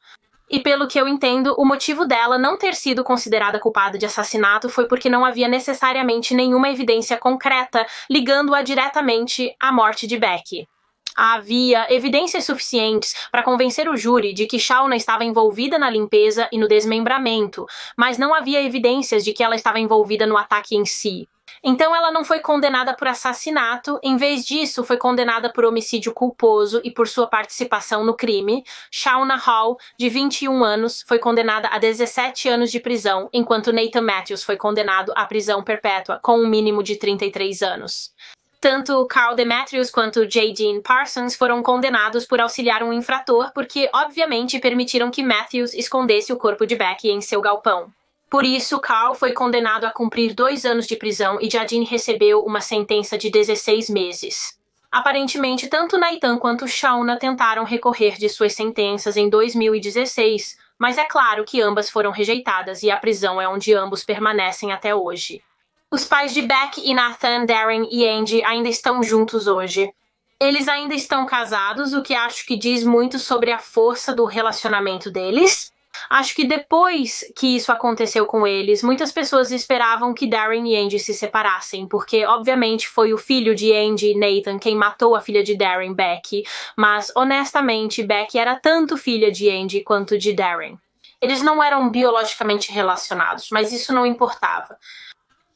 Speaker 1: E pelo que eu entendo, o motivo dela não ter sido considerada culpada de assassinato foi porque não havia necessariamente nenhuma evidência concreta ligando-a diretamente à morte de Becky. Havia evidências suficientes para convencer o júri de que Shauna estava envolvida na limpeza e no desmembramento, mas não havia evidências de que ela estava envolvida no ataque em si. Então ela não foi condenada por assassinato, em vez disso foi condenada por homicídio culposo e por sua participação no crime. Shauna Hall, de 21 anos, foi condenada a 17 anos de prisão, enquanto Nathan Matthews foi condenado à prisão perpétua com um mínimo de 33 anos. Tanto Carl Demetrius quanto J. Dean Parsons foram condenados por auxiliar um infrator porque, obviamente, permitiram que Matthews escondesse o corpo de Becky em seu galpão. Por isso, Carl foi condenado a cumprir 2 anos de prisão e Jadine recebeu uma sentença de 16 meses. Aparentemente, tanto Nathan quanto Shauna tentaram recorrer de suas sentenças em 2016, mas é claro que ambas foram rejeitadas e a prisão é onde ambos permanecem até hoje. Os pais de Beck e Nathan, Darren e Angie ainda estão juntos hoje. Eles ainda estão casados, o que acho que diz muito sobre a força do relacionamento deles. Acho que depois que isso aconteceu com eles, muitas pessoas esperavam que Darren e Angie se separassem, porque obviamente foi o filho de Angie, Nathan, quem matou a filha de Darren, Becky, mas honestamente Becky era tanto filha de Angie quanto de Darren. Eles não eram biologicamente relacionados, mas isso não importava.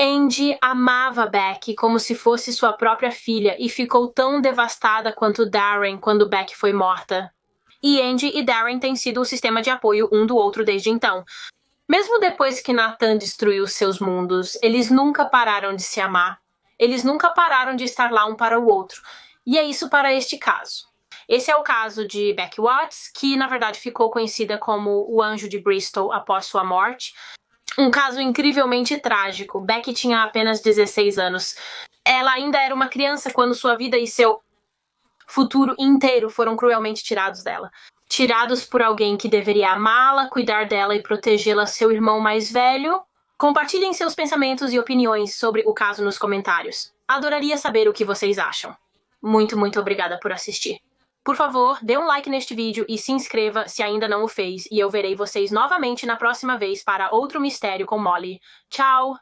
Speaker 1: Angie amava Becky como se fosse sua própria filha e ficou tão devastada quanto Darren quando Becky foi morta. E Angie e Darren têm sido o sistema de apoio um do outro desde então. Mesmo depois que Nathan destruiu seus mundos, eles nunca pararam de se amar. Eles nunca pararam de estar lá um para o outro. E é isso para este caso. Esse é o caso de Becky Watts, que na verdade ficou conhecida como o Anjo de Bristol após sua morte. Um caso incrivelmente trágico. Becky tinha apenas 16 anos. Ela ainda era uma criança quando sua vida e seu futuro inteiro foram cruelmente tirados dela. Tirados por alguém que deveria amá-la, cuidar dela e protegê-la, seu irmão mais velho. Compartilhem seus pensamentos e opiniões sobre o caso nos comentários. Adoraria saber o que vocês acham. Muito, muito obrigada por assistir. Por favor, dê um like neste vídeo e se inscreva se ainda não o fez, e eu verei vocês novamente na próxima vez para outro mistério com Molly. Tchau!